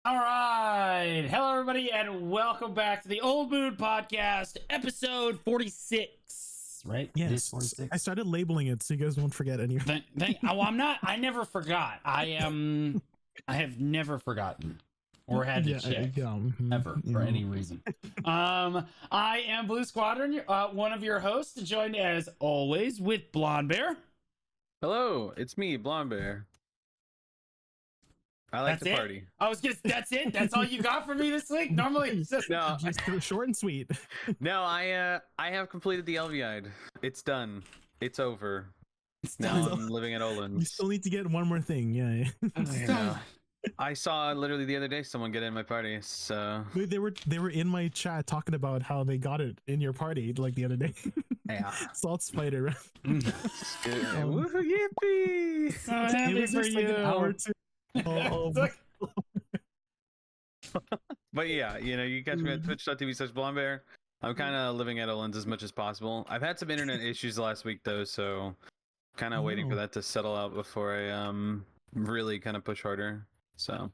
All right. Hello, everybody, and welcome back to the Old Mood Podcast, episode 46. Right? It is Yes, 46. I started labeling it so you guys won't forget any. I'm not. I never forgot. I have never forgotten or had to check ever for any reason. I am Blue Squadron, one of your hosts, joined as always with Blonde Bear. Hello, it's me, Blonde Bear. I like That's to it? party. I was gonna. That's it. That's all you got for me this week. Normally, it's just No, Just short and sweet. no, I have completed the LVI'd. It's done. It's over. Now done. I'm living at You Olin's. still need to get one more thing. Yeah. I know. I saw literally the other day someone get in my party. So They were in my chat talking about how they got it in your party like the other day. yeah. Salt Spider. Woohoo, yippee! So happy It was for just you. like an hour or two. Oh, It's like- But yeah, you catch me at twitch.tv/blondebear. I'm kind of living at Olin's as much as possible. I've had some internet issues last week though, so kind of waiting for that to settle out before I really kind of push harder. So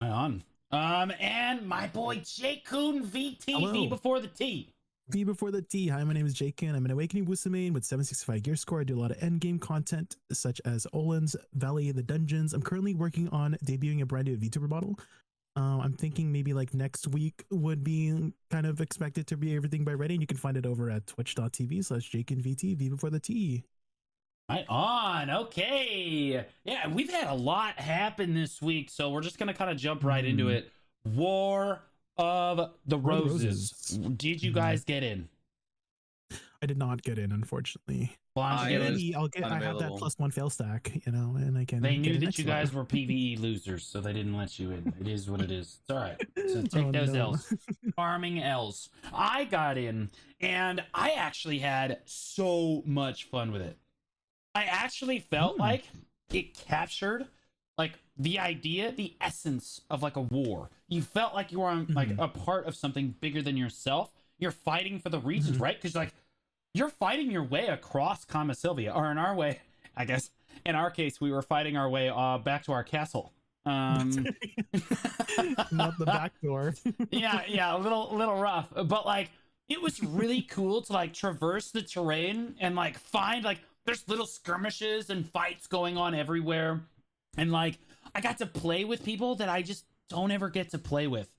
Right on. And my boy Jake Coon VT Hello. V before the T. V before the T. Hi, my name is Jake and I'm an Awakening Wusamane with 765 gear score. I do a lot of endgame content such as Olin's, Valley, the Dungeons. I'm currently working on debuting a brand new VTuber model. I'm thinking maybe like next week would be kind of expected to be everything by ready. And you can find it over at twitch.tv/JakeandVT, V before the T. Right on. Okay. Yeah, we've had a lot happen this week, so we're just gonna kind of jump right into it. War of the War of the Roses. Roses. Did you guys get in? I did not get in, unfortunately. Blonde, did you get in? I have that unavailable. +1 fail stack, and I can. They get knew in that next you round. guys were PvE losers, so they didn't let you in. It is what it is. It's all right. So take Oh, those no. L's. Farming L's. I got in, and I actually had so much fun with it. I actually felt like it captured like the idea, the essence of like a war. You felt like you were on like a part of something bigger than yourself. You're fighting for the regions, right? Because like you're fighting your way across Kama Sylvia, or in our way, I guess. In our case, we were fighting our way back to our castle. Not the back door. yeah, a little rough, but like it was really cool to like traverse the terrain and like find like there's little skirmishes and fights going on everywhere, and like I got to play with people that I just don't ever get to play with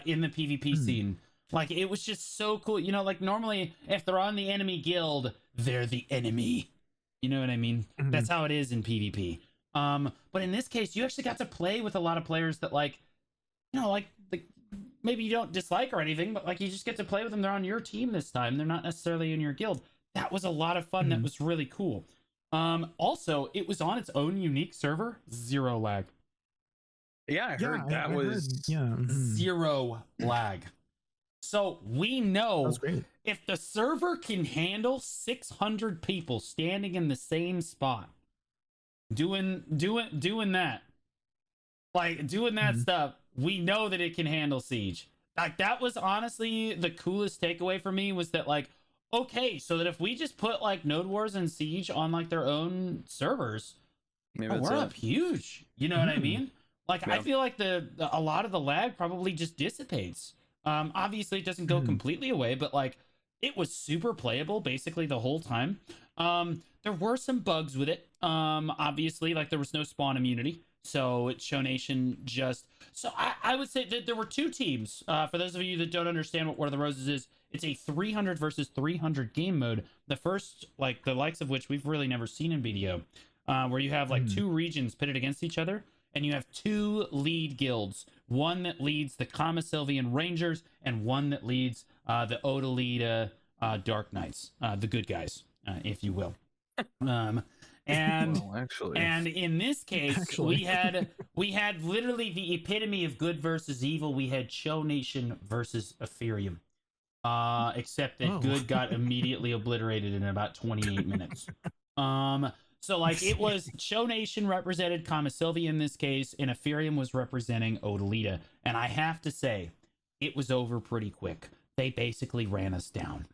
in the PvP scene. Like it was just so cool. Like normally if they're on the enemy guild, they're the enemy. You know what I mean? That's how it is in PvP. But in this case, you actually got to play with a lot of players that like maybe you don't dislike or anything, but like you just get to play with them. They're on your team this time. They're not necessarily in your guild. That was a lot of fun. That was really cool. Also, it was on its own unique server. Zero lag. yeah, I heard that I was heard, Zero lag. So we know that was great. if the server can handle 600 people standing in the same spot, doing that, like doing that stuff, we know that it can handle siege. Like that was honestly the coolest takeaway for me, was that like, okay, so that if we just put like Node Wars and Siege on like their own servers, maybe that's we're it. up huge. You know what I mean? Like I Yeah. feel like a lot of the lag probably just dissipates. Obviously it doesn't go completely away, but like it was super playable basically the whole time. There were some bugs with it. Obviously, like there was no spawn immunity, so Show Nation just. So I would say that there were two teams. For those of you that don't understand what War of the Roses is, it's a 300 versus 300 game mode. The first, like the likes of which we've really never seen in BDO, where you have like two regions pitted against each other, and you have two lead guilds. One that leads the Kama Sylvian Rangers, and one that leads the Odalita Dark Knights, the good guys, if you will. And Well, actually, and in this case, Actually. we had literally the epitome of good versus evil. We had Show Nation versus Ethereum. Except that good got immediately obliterated in about 28 minutes. So like it was Show Nation represented Kama Sylvia in this case, and Ethereum was representing Odalita. And I have to say, it was over pretty quick. They basically ran us down.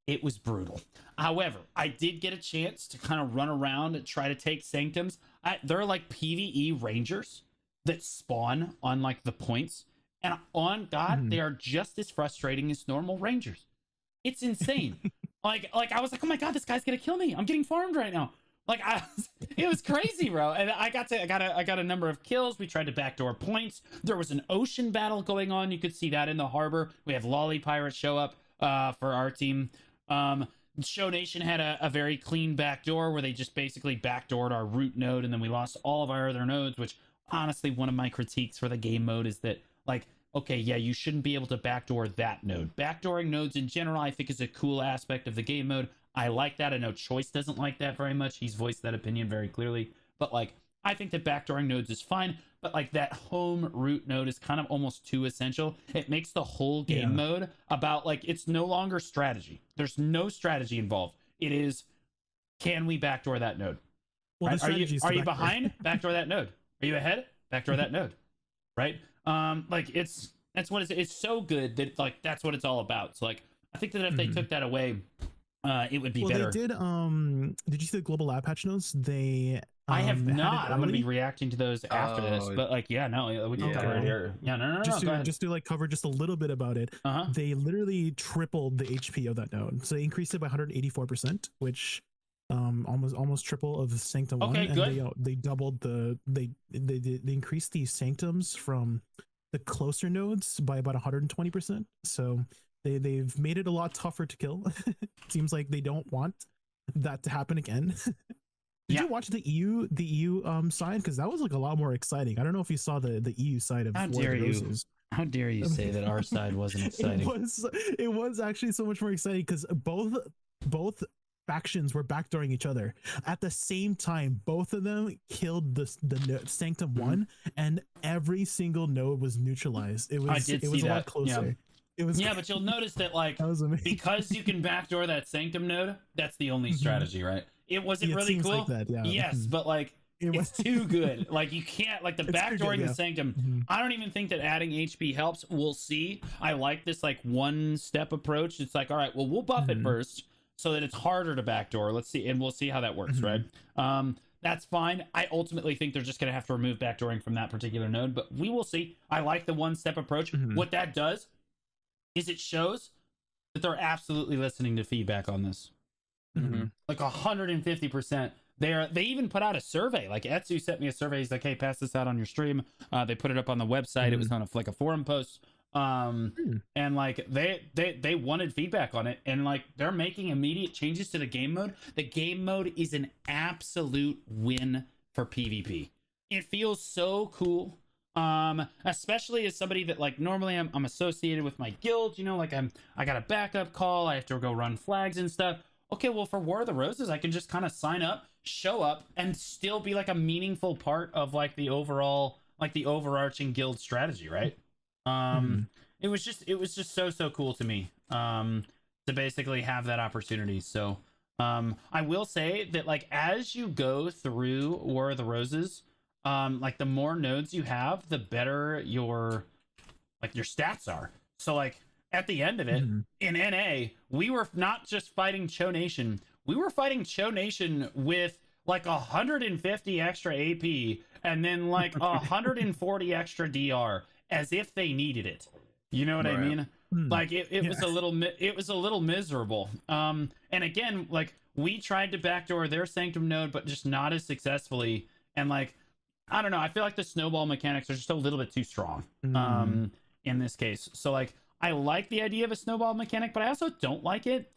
It was brutal. However, I did get a chance to kind of run around and try to take Sanctums. They're like PvE Rangers. that spawn on like the points, and on God, they are just as frustrating as normal rangers. It's insane. like I was like, oh my God, this guy's gonna kill me. I'm getting farmed right now. It was crazy, bro. And I got a number of kills. We tried to backdoor points. There was an ocean battle going on. You could see that in the harbor. We have lolly pirates show up for our team. Show Nation had a very clean backdoor where they just basically backdoored our root node, and then we lost all of our other nodes, which honestly, one of my critiques for the game mode is that, like, okay, yeah, you shouldn't be able to backdoor that node. Backdooring nodes in general, I think, is a cool aspect of the game mode. I like that. I know Choice doesn't like that very much. He's voiced that opinion very clearly. But, like, I think that backdooring nodes is fine. But, like, that home root node is kind of almost too essential. It makes the whole game mode about, like, it's no longer strategy. There's no strategy involved. It is, can we backdoor that node? Well, right? Are you behind? Backdoor that node. Are you ahead? Backdoor that node. Right? Like, that's what it's so good that, like, that's what it's all about. So, like, I think that if they took that away, it would be better. They did you see the global lab patch notes? I have not. I'm going to be reacting to those after this, but like, yeah, no, we can cover it here. Yeah, no, just to like cover just a little bit about it. They literally tripled the HP of that node, so they increased it by 184%, which almost triple of the Sanctum 1. Okay, good. And they doubled they increased the Sanctums from the closer nodes by about 120%. So they've made it a lot tougher to kill. Seems like they don't want that to happen again. Did you watch the EU side? Because that was like a lot more exciting. I don't know if you saw the EU side of How dare you? How dare you say that our side wasn't exciting? It was actually so much more exciting because both factions were backdooring each other at the same time. Both of them killed the Sanctum 1, and every single node was neutralized. It was a lot closer. It was but you'll notice that, like, that because you can backdoor that Sanctum node, that's the only strategy, right? It wasn't really cool. Like that, yes, but like it's too good. Like, you can't, like, the backdooring the Sanctum. I don't even think that adding HP helps. We'll see. I like this like one step approach. It's like, all right, well, we'll buff it first so that it's harder to backdoor. Let's see, and we'll see how that works, right? That's fine. I ultimately think they're just going to have to remove backdooring from that particular node, but we will see. I like the one step approach. What that does is it shows that they're absolutely listening to feedback on this. Like 150%. They even put out a survey. Like, Etsu sent me a survey. He's like, hey, pass this out on your stream. They put it up on the website. It was on a forum post. And like they wanted feedback on it, and like they're making immediate changes to the game mode. The game mode is an absolute win for PvP. It feels so cool. Especially as somebody that, like, normally I'm associated with my guild, you know, like I got a backup call, I have to go run flags and stuff. Okay, well, for War of the Roses, I can just kind of sign up, show up, and still be like a meaningful part of like the overall, like the overarching guild strategy, right? It was just so cool to me to basically have that opportunity. So I will say that, like, as you go through War of the Roses, like, the more nodes you have, the better your stats are. So, like, at the end of it, in NA, we were not just fighting Cho Nation, we were fighting Cho Nation with like 150 extra AP and then like 140 extra DR, as if they needed it. You know what I mean? Like, it was a little miserable. And again, like, we tried to backdoor their Sanctum node, but just not as successfully. And like, I don't know, I feel like the snowball mechanics are just a little bit too strong in this case. So like, I like the idea of a snowball mechanic, but I also don't like it.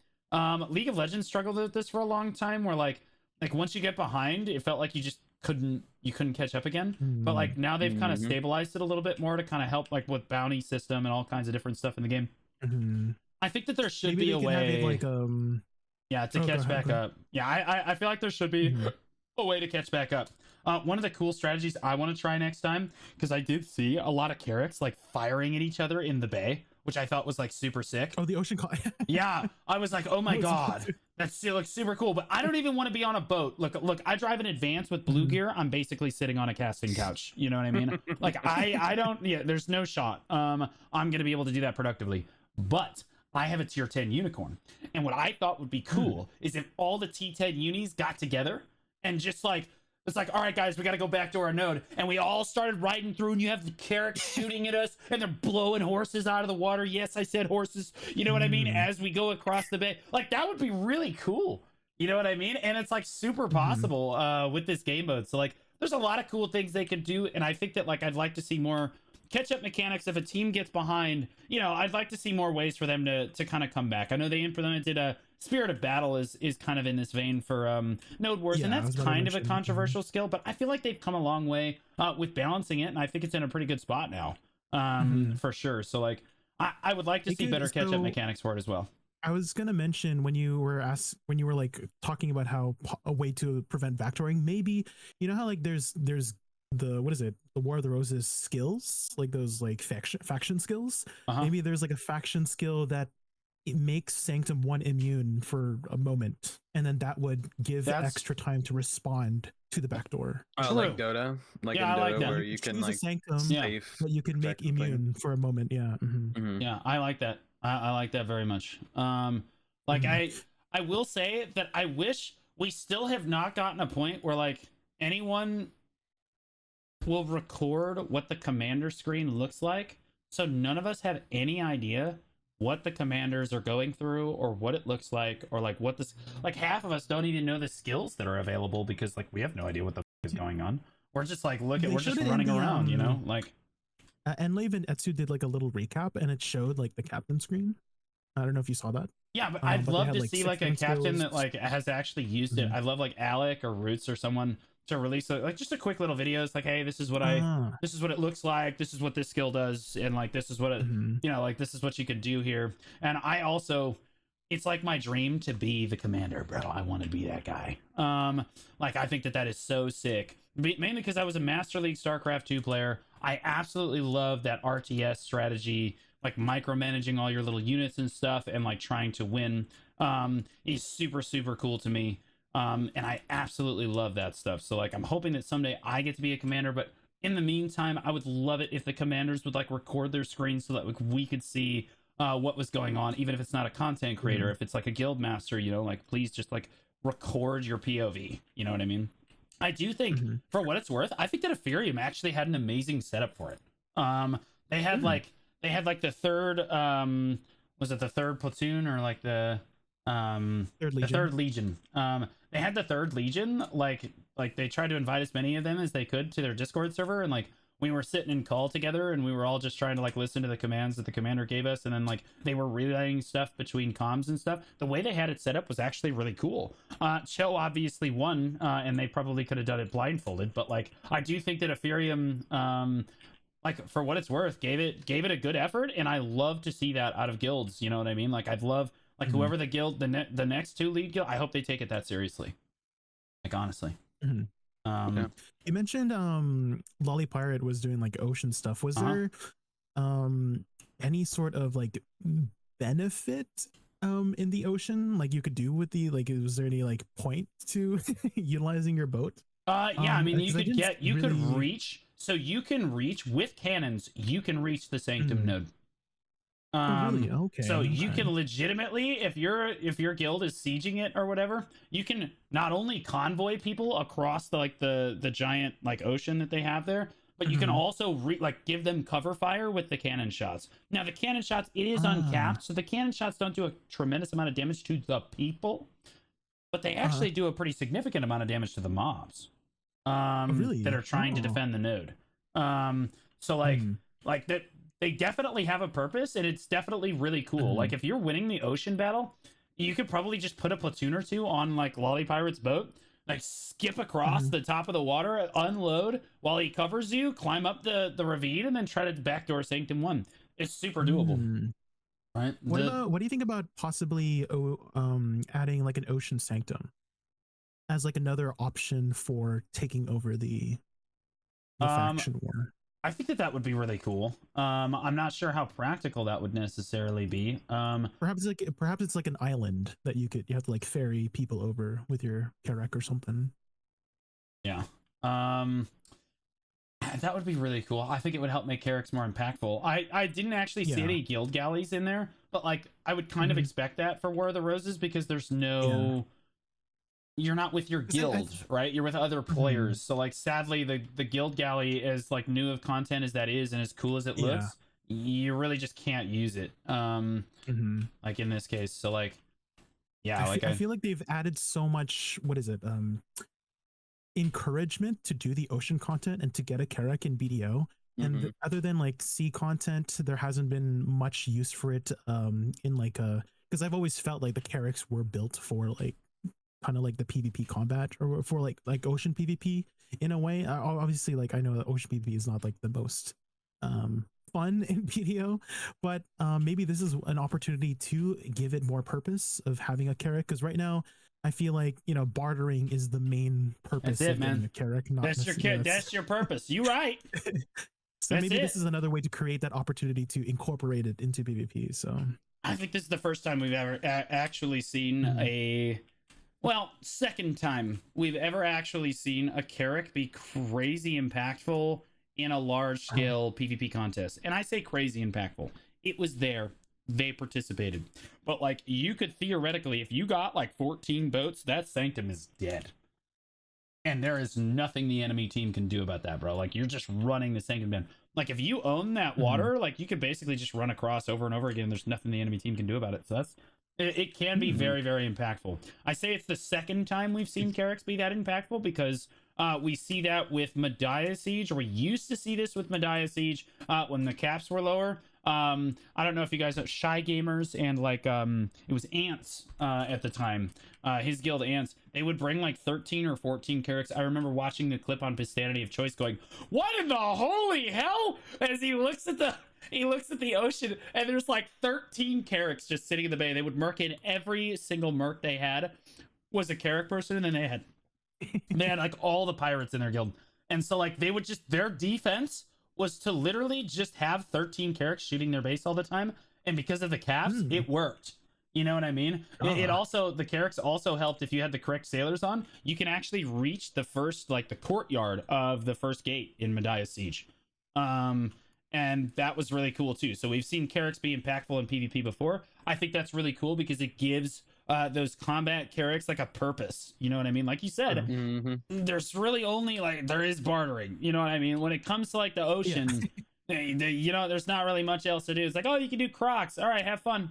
League of Legends struggled with this for a long time, where like once you get behind, it felt like you just couldn't catch up again. But like, now they've kind of stabilized it a little bit more to kind of help, like, with bounty system and all kinds of different stuff in the game. I think that there should be a way, like, to catch back up. Yeah, I feel like there should be a way to catch back up. One of the cool strategies I want to try next time, because I did see a lot of Carracks like firing at each other in the bay, which I thought was like super sick. Oh, the ocean call. Yeah, I was like, oh my god, that's still like super cool. But I don't even want to be on a boat. Look, I drive an Advance with blue gear. I'm basically sitting on a casting couch. You know what I mean? Like, I don't. Yeah, there's no shot. I'm gonna be able to do that productively. But I have a tier 10 unicorn, and what I thought would be cool is if all the T10 unis got together and just like It's like, all right, guys, we got to go back to our node. And we all started riding through, and you have the carrots shooting at us, and they're blowing horses out of the water. Yes, I said horses. You know what I mean? As we go across the bay. Like, that would be really cool. You know what I mean? And it's, like, super possible with this game mode. So, like, there's a lot of cool things they can do. And I think that, like, I'd like to see more catch-up mechanics. If a team gets behind, you know, I'd like to see more ways for them to kind of come back. I know they implemented a Spirit of Battle is kind of in this vein for Node Wars, and that's kind of a controversial skill, but I feel like they've come a long way with balancing it, and I think it's in a pretty good spot now, for sure. So, like, I would like to see better catch-up mechanics for it as well. I was gonna mention when you were like talking about how a way to prevent backdooring, maybe, you know how like there's the, what is it, the War of the Roses skills, like those like faction skills. Maybe there's like a faction skill that it makes Sanctum 1 immune for a moment, and then that would give extra time to respond to the backdoor. Oh, like Dota, like in Dota, like where you can like Sanctum, but you can make immune for a moment. Yeah, yeah, I like that. I like that very much. Like I will say that I wish we still have not gotten a point where like anyone will record what the commander screen looks like, so none of us have any idea what the commanders are going through or what it looks like, or like what this, like half of us don't even know the skills that are available because like we have no idea what the is going on. We're just like, look at, we're just running around, you know, like. And Lave Etsu did like a little recap, and it showed like the captain screen. I don't know if you saw that. Yeah, but I'd love to see like a captain that like has actually used it. I love like Alec or Roots or someone to release like just a quick little video. It's like, hey, this is what this is what it looks like, this is what this skill does, and like this is what it you know, like this is what you could do here. And I also, it's like my dream to be the commander, bro. I want to be that guy. Like I think that is so sick, mainly because I was a Master League StarCraft 2 player. I absolutely love that RTS strategy, like micromanaging all your little units and stuff and like trying to win is super cool to me. And I absolutely love that stuff. So like I'm hoping that someday I get to be a commander, but in the meantime, I would love it if the commanders would like record their screens so that like we could see what was going on, even if it's not a content creator, if it's like a guild master, you know, like please just like record your POV, you know what I mean? I do think for what it's worth, I think that Ethereum actually had an amazing setup for it. They had like the third was it the third platoon or like the third legion. They had the third legion, like they tried to invite as many of them as they could to their Discord server, and like we were sitting in call together and we were all just trying to like listen to the commands that the commander gave us, and then like they were relaying stuff between comms and stuff. The way they had it set up was actually really cool. Cho obviously won, and they probably could have done it blindfolded, but like I do think that Ethereum like for what it's worth gave it a good effort, and I love to see that out of guilds, you know what I mean? Like I'd love like whoever the guild, the next two lead guild, I hope they take it that seriously. Like honestly. You mentioned Lolly Pirate was doing like ocean stuff. Was there any sort of like benefit in the ocean like you could do with the, like was there any like point to utilizing your boat? Yeah, I mean you could reach, so you can reach with cannons, you can reach the Sanctum node. Really? Okay. So you can legitimately, if your guild is sieging it or whatever, you can not only convoy people across the giant like ocean that they have there, but you can also like give them cover fire with the cannon shots. Now the cannon shots, it is uncapped, so the cannon shots don't do a tremendous amount of damage to the people, but they actually do a pretty significant amount of damage to the mobs that are trying to defend the node. So like that. They definitely have a purpose, and it's definitely really cool. Like, if you're winning the ocean battle, you could probably just put a platoon or two on, like, Lolly Pirate's boat, like, skip across the top of the water, unload while he covers you, climb up the ravine, and then try to backdoor Sanctum 1. It's super doable. Right? What do you think about possibly adding, like, an ocean Sanctum as, like, another option for taking over the faction war? I think that would be really cool. I'm not sure how practical that would necessarily be. Perhaps it's like an island that you have to like ferry people over with your Carrack or something. Yeah. That would be really cool. I think it would help make Carracks more impactful. I didn't actually see any guild galleys in there, but like I would kind of expect that for War of the Roses because there's no you're not with your 'Cause I- guild, right? You're with other Mhm. players. So like sadly the guild galley, as like new of content as that is and as cool as it Yeah. looks, you really just can't use it. hmm Like in this case. So like yeah, I feel like they've added so much. What is it? Encouragement to do the ocean content and to get a Carrack in BDO. And other than like sea content, there hasn't been much use for it. In like a because I've always felt like the Carracks were built for like kind of like the PvP combat or for like ocean PvP in a way. Obviously, like I know that ocean PvP is not like the most fun in PDO, but maybe this is an opportunity to give it more purpose of having a Carrack, because right now I feel like bartering is the main purpose That's it, of getting man. a Carrack. Not that's your kid. That's your purpose. You right. so That's maybe it. this is another way to create that opportunity to incorporate it into PvP. So I think this is the first time we've ever actually seen Mhm. a second time we've ever actually seen a Carrack be crazy impactful in a large scale PvP contest. And I say crazy impactful. It was there. They participated. But like you could theoretically, if you got like 14 boats, that Sanctum is dead. And there is nothing the enemy team can do about that, bro. Like you're just running the Sanctum down. Like if you own that water, like you could basically just run across over and over again. There's nothing the enemy team can do about it. So that's it can be very, very impactful. I say it's the second time we've seen Carracks be that impactful because we see that with Medaya Siege, or we used to see this with Medaya Siege when the caps were lower. I don't know if you guys know Shy Gamers and like it was Ants at the time. His guild Ants, they would bring like 13 or 14 Carracks. I remember watching the clip on Pistanity of Choice going, "What in the holy hell?" As he looks at the ocean and there's like 13 Carracks just sitting in the bay. They would merc in every single merc they had was a Carrack person, and then they had like all the pirates in their guild. And so like they would just, their defense was to literally just have 13 Carracks shooting their base all the time. And because of the caps, it worked. You know what I mean? It also, the Carracks also helped if you had the correct sailors on. You can actually reach the first, like the courtyard of the first gate in Medaya Siege. And that was really cool too. So we've seen Carracks be impactful in PvP before. I think that's really cool because it gives those combat Carracks like a purpose. You know what I mean? Like you said, there's really only like, there is bartering. You know what I mean? When it comes to like the ocean, there's not really much else to do. It's like, oh, you can do crocs. All right, have fun.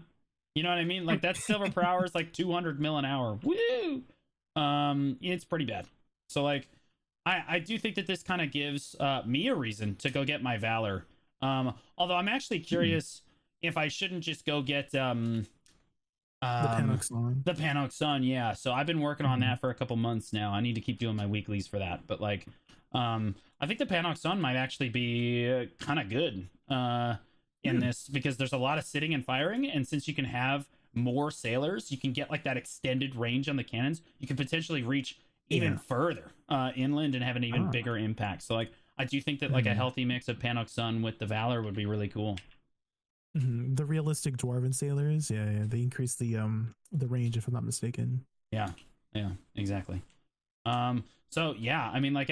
You know what I mean? Like that silver per hour is like 200 mil an hour. Woo! It's pretty bad. So like, I do think that this kind of gives me a reason to go get my Valor. Although I'm actually curious if I shouldn't just go get the Panox Sun. Yeah, so I've been working on that for a couple months now. I need to keep doing my weeklies for that, but like I think the Panox Sun might actually be kind of good in this, because there's a lot of sitting and firing, and since you can have more sailors, you can get like that extended range on the cannons. You can potentially reach even further inland and have an even bigger impact. So like I do think that like a healthy mix of Panox Sun with the Valor would be really cool. The realistic dwarven sailors, they increase the range, if I'm not mistaken. Yeah, exactly. So yeah, I mean, like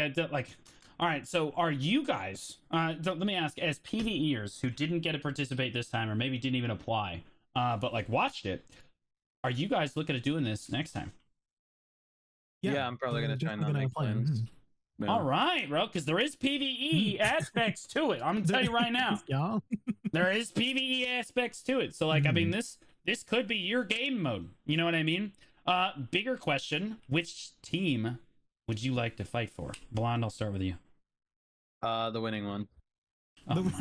all right, so are you guys let me ask, as PvEers who didn't get to participate this time, or maybe didn't even apply, but like watched it, are you guys looking at doing this next time? Yeah, I'm probably gonna try and not make plans. Yeah. All right, bro, because there is PvE aspects to it. I'm gonna tell you right now. Yeah. There is PvE aspects to it. So like I mean, this could be your game mode. You know what I mean? Bigger question, which team would you like to fight for? Blonde, I'll start with you. The winning one. Oh,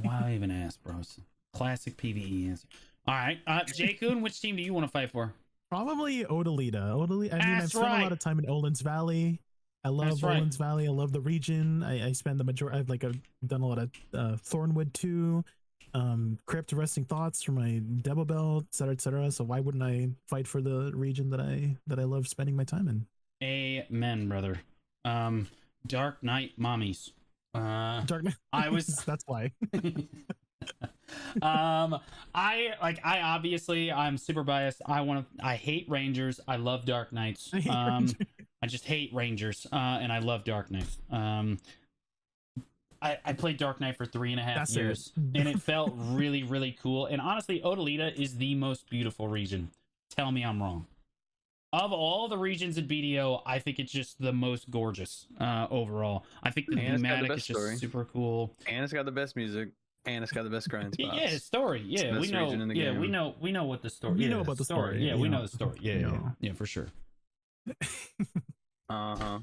why even ask, bros? Classic PvE answer. All right, J-Kun, which team do you want to fight for? Probably Odalita. I've spent a lot of time in Olin's Valley. I love Olin's Valley. I love the region. I spend the majority. I've done a lot of Thornwood too. Crypt Resting Thoughts for my Debo Belt, etc., etc. So why wouldn't I fight for the region that I love spending my time in? Amen, brother. Dark Knight mommies. Dark Knight. I was. That's why. I'm super biased. I hate Rangers. I love Dark Knights. I just hate Rangers. And I love Dark Knight. I played Dark Knight for 3.5 years, and it felt really, really cool. And honestly, Odalita is the most beautiful region. Tell me I'm wrong. of all the regions in BDO, I think it's just the most gorgeous overall. I think the And it's got the thematic best is just story. super cool. And it's got the best music. And it's got the best grind spots. Yeah, story. It's the Yeah, we best know. region in the Yeah, game. we know what the story. We yeah, know about the story, Yeah, you we know. know the story. Yeah, You yeah, know. yeah, for sure. Uh-huh.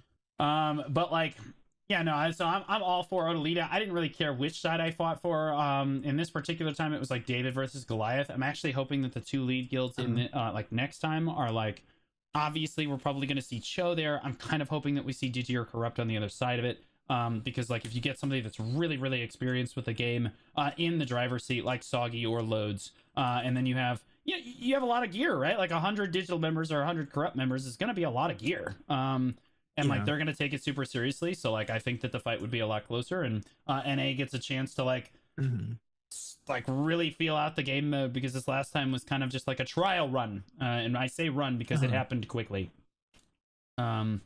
But like, yeah, no. So I'm all for Odalita. I didn't really care which side I fought for. In this particular time, it was like David versus Goliath. I'm actually hoping that the two lead guilds in the, like next time are like, obviously we're probably going to see Cho there. I'm kind of hoping that we see DT or Corrupt on the other side of it. Because like if you get somebody that's really really experienced with the game in the driver's seat like Soggy or Loads, and then you have a lot of gear, right? Like 100 digital members or 100 corrupt members is going to be a lot of gear. And like they're going to take it super seriously. So like I think that the fight would be a lot closer, and NA gets a chance to like like really feel out the game mode, because this last time was kind of just like a trial run, and I say run because it happened quickly. It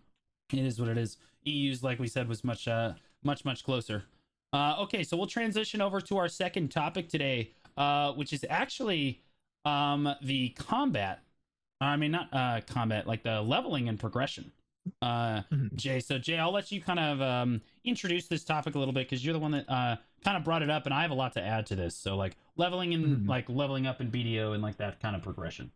is what it is. EU's, like we said, was much closer. Okay, so we'll transition over to our second topic today, which is actually the combat. I mean, not combat, like the leveling and progression. Jay, so Jay, I'll let you kind of introduce this topic a little bit, because you're the one that kind of brought it up, and I have a lot to add to this. So like leveling and like leveling up in BDO and like that kind of progression.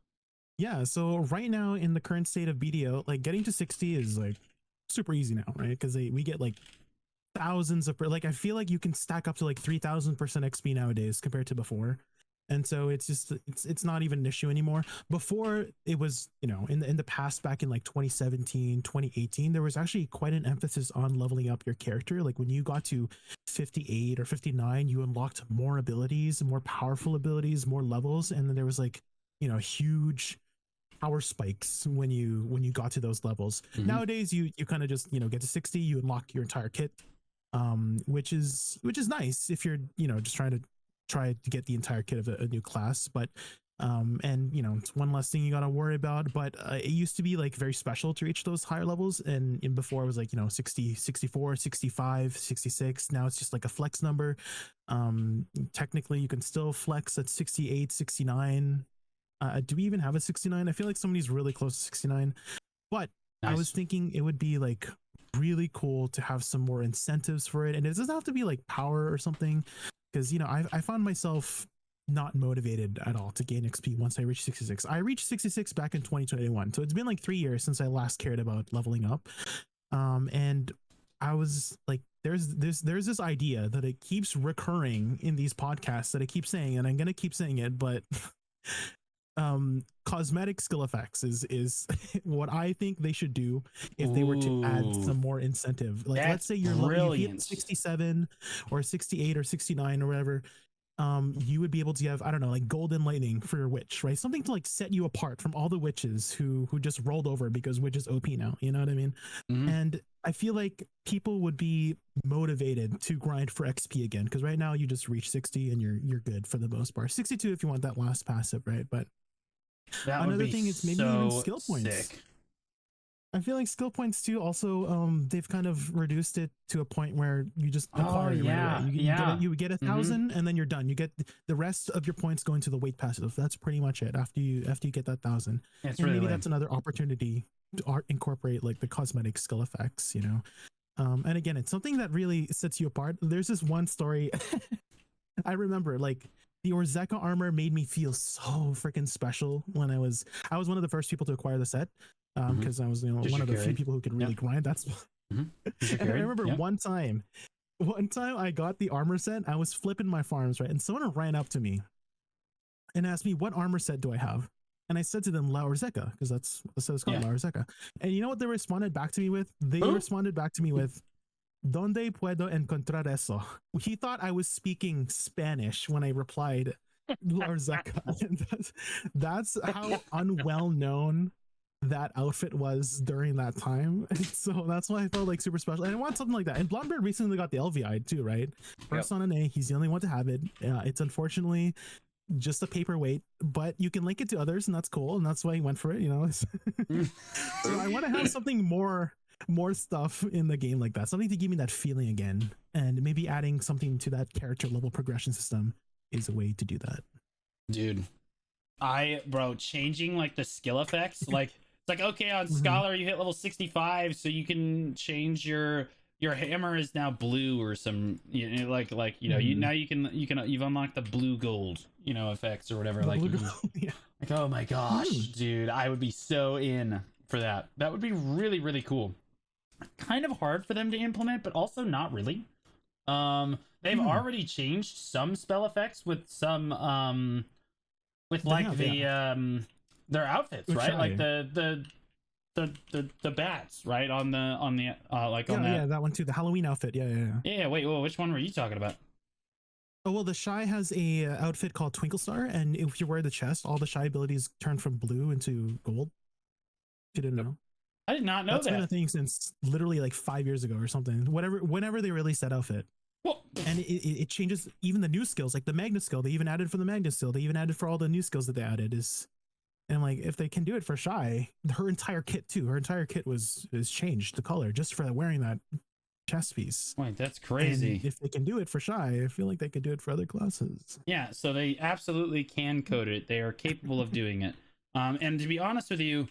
Yeah, so right now in the current state of BDO, like getting to 60 is like super easy now, right? Because we get like thousands of, like I feel like you can stack up to like 3,000% XP nowadays compared to before. And so it's just it's not even an issue anymore. Before it was, you know, in the past, back in like 2017, 2018, there was actually quite an emphasis on leveling up your character. Like when you got to 58 or 59, you unlocked more abilities, more powerful abilities, more levels, and then there was like, you know, huge power spikes when you got to those levels. Nowadays you kind of just, you know, get to 60, you unlock your entire kit, which is nice if you're, you know, just try to get the entire kit of a new class. But and you know, it's one less thing you got to worry about. But it used to be like very special to reach those higher levels, and before it was like, you know, 60, 64, 65, 66. Now it's just like a flex number. Technically you can still flex at 68, 69. Do we even have a 69? I feel like somebody's really close to 69, but nice. I was thinking it would be like really cool to have some more incentives for it, and it doesn't have to be like power or something, because, you know, I found myself not motivated at all to gain XP once I reached 66. I reached 66 back in 2021, so it's been like 3 years since I last cared about leveling up, and I was like, there's this idea that it keeps recurring in these podcasts that I keep saying, and I'm gonna keep saying it, but cosmetic skill effects is what I think they should do if they were to add some more incentive. Like let's say you're level 67 or 68 or 69 or whatever, you would be able to have, I don't know, like golden lightning for your witch, right? Something to like set you apart from all the witches who just rolled over because witch is OP now, you know what I mean? And I feel like people would be motivated to grind for XP again, because right now you just reach 60 and you're good for the most part. 62 if you want that last passive, right? But that another thing is maybe even skill points. Sick. I feel like skill points too. Also, they've kind of reduced it to a point where you just acquire it right away. You get 1,000 and then you're done. You get the rest of your points going to the weight passive. That's pretty much it. After you get that 1,000, and really maybe that's another opportunity to incorporate like the cosmetic skill effects. You know, and again, it's something that really sets you apart. There's this one story I remember, like. The Orzeka armor made me feel so freaking special when I was one of the first people to acquire the set, because I was, you know, one of the few people who could really grind. That's and I remember one time I got the armor set. I was flipping my farms, right, and someone ran up to me and asked me, what armor set do I have? And I said to them, La Orzeka, because that's what it's called, La Orzeka. And you know what they responded back to me with? They responded back to me with, ¿Dónde puedo encontrar eso? He thought I was speaking Spanish when I replied, Larzeka. That's how unwell known that outfit was during that time. And so that's why I felt like super special. And I want something like that. And Blondbeard recently got the LVI too, right? First on an A, he's the only one to have it. It's unfortunately just a paperweight, but you can link it to others, and that's cool. And that's why he went for it, you know? So I want to have something more stuff in the game like that, something to give me that feeling again, and maybe adding something to that character level progression system is a way to do that. Dude, bro, changing like the skill effects, like It's like, okay, on Mhm. Scholar you hit level 65, so you can change your hammer is now blue or some, like you know, you Mhm. now you've unlocked the blue gold, effects or whatever. The Like blue you girl. can, Yeah. like, oh my gosh, Hmm. dude, I would be so in for that. That would be really, really cool. Kind of hard for them to implement, but also not really. They've Hmm. already changed some spell effects with some with They like have, yeah. their outfits, With right? Like Shy. the bats, right? On the like on Yeah, that. yeah, that one too. The Halloween outfit. Yeah, yeah, yeah. Yeah, wait, well, which one were you talking about? Oh well, the Shy has a outfit called Twinkle Star, and if you wear the chest, all the Shy abilities turn from blue into gold. If you didn't know, I did not know that's been that. a thing since literally like 5 years ago or something. Whenever they released that outfit, Well, and it changes even the new skills, like the Magna skill. They even added for the Magna skill. They even added for all the new skills that they added. Is and like if they can do it for Shy, her entire kit too. Her entire kit is changed the color just for wearing that chest piece. wait, that's And crazy. if they can do it for Shy, I feel like they could do it for other classes. Yeah, so they absolutely can code it. They are capable of doing it. And to be honest with you,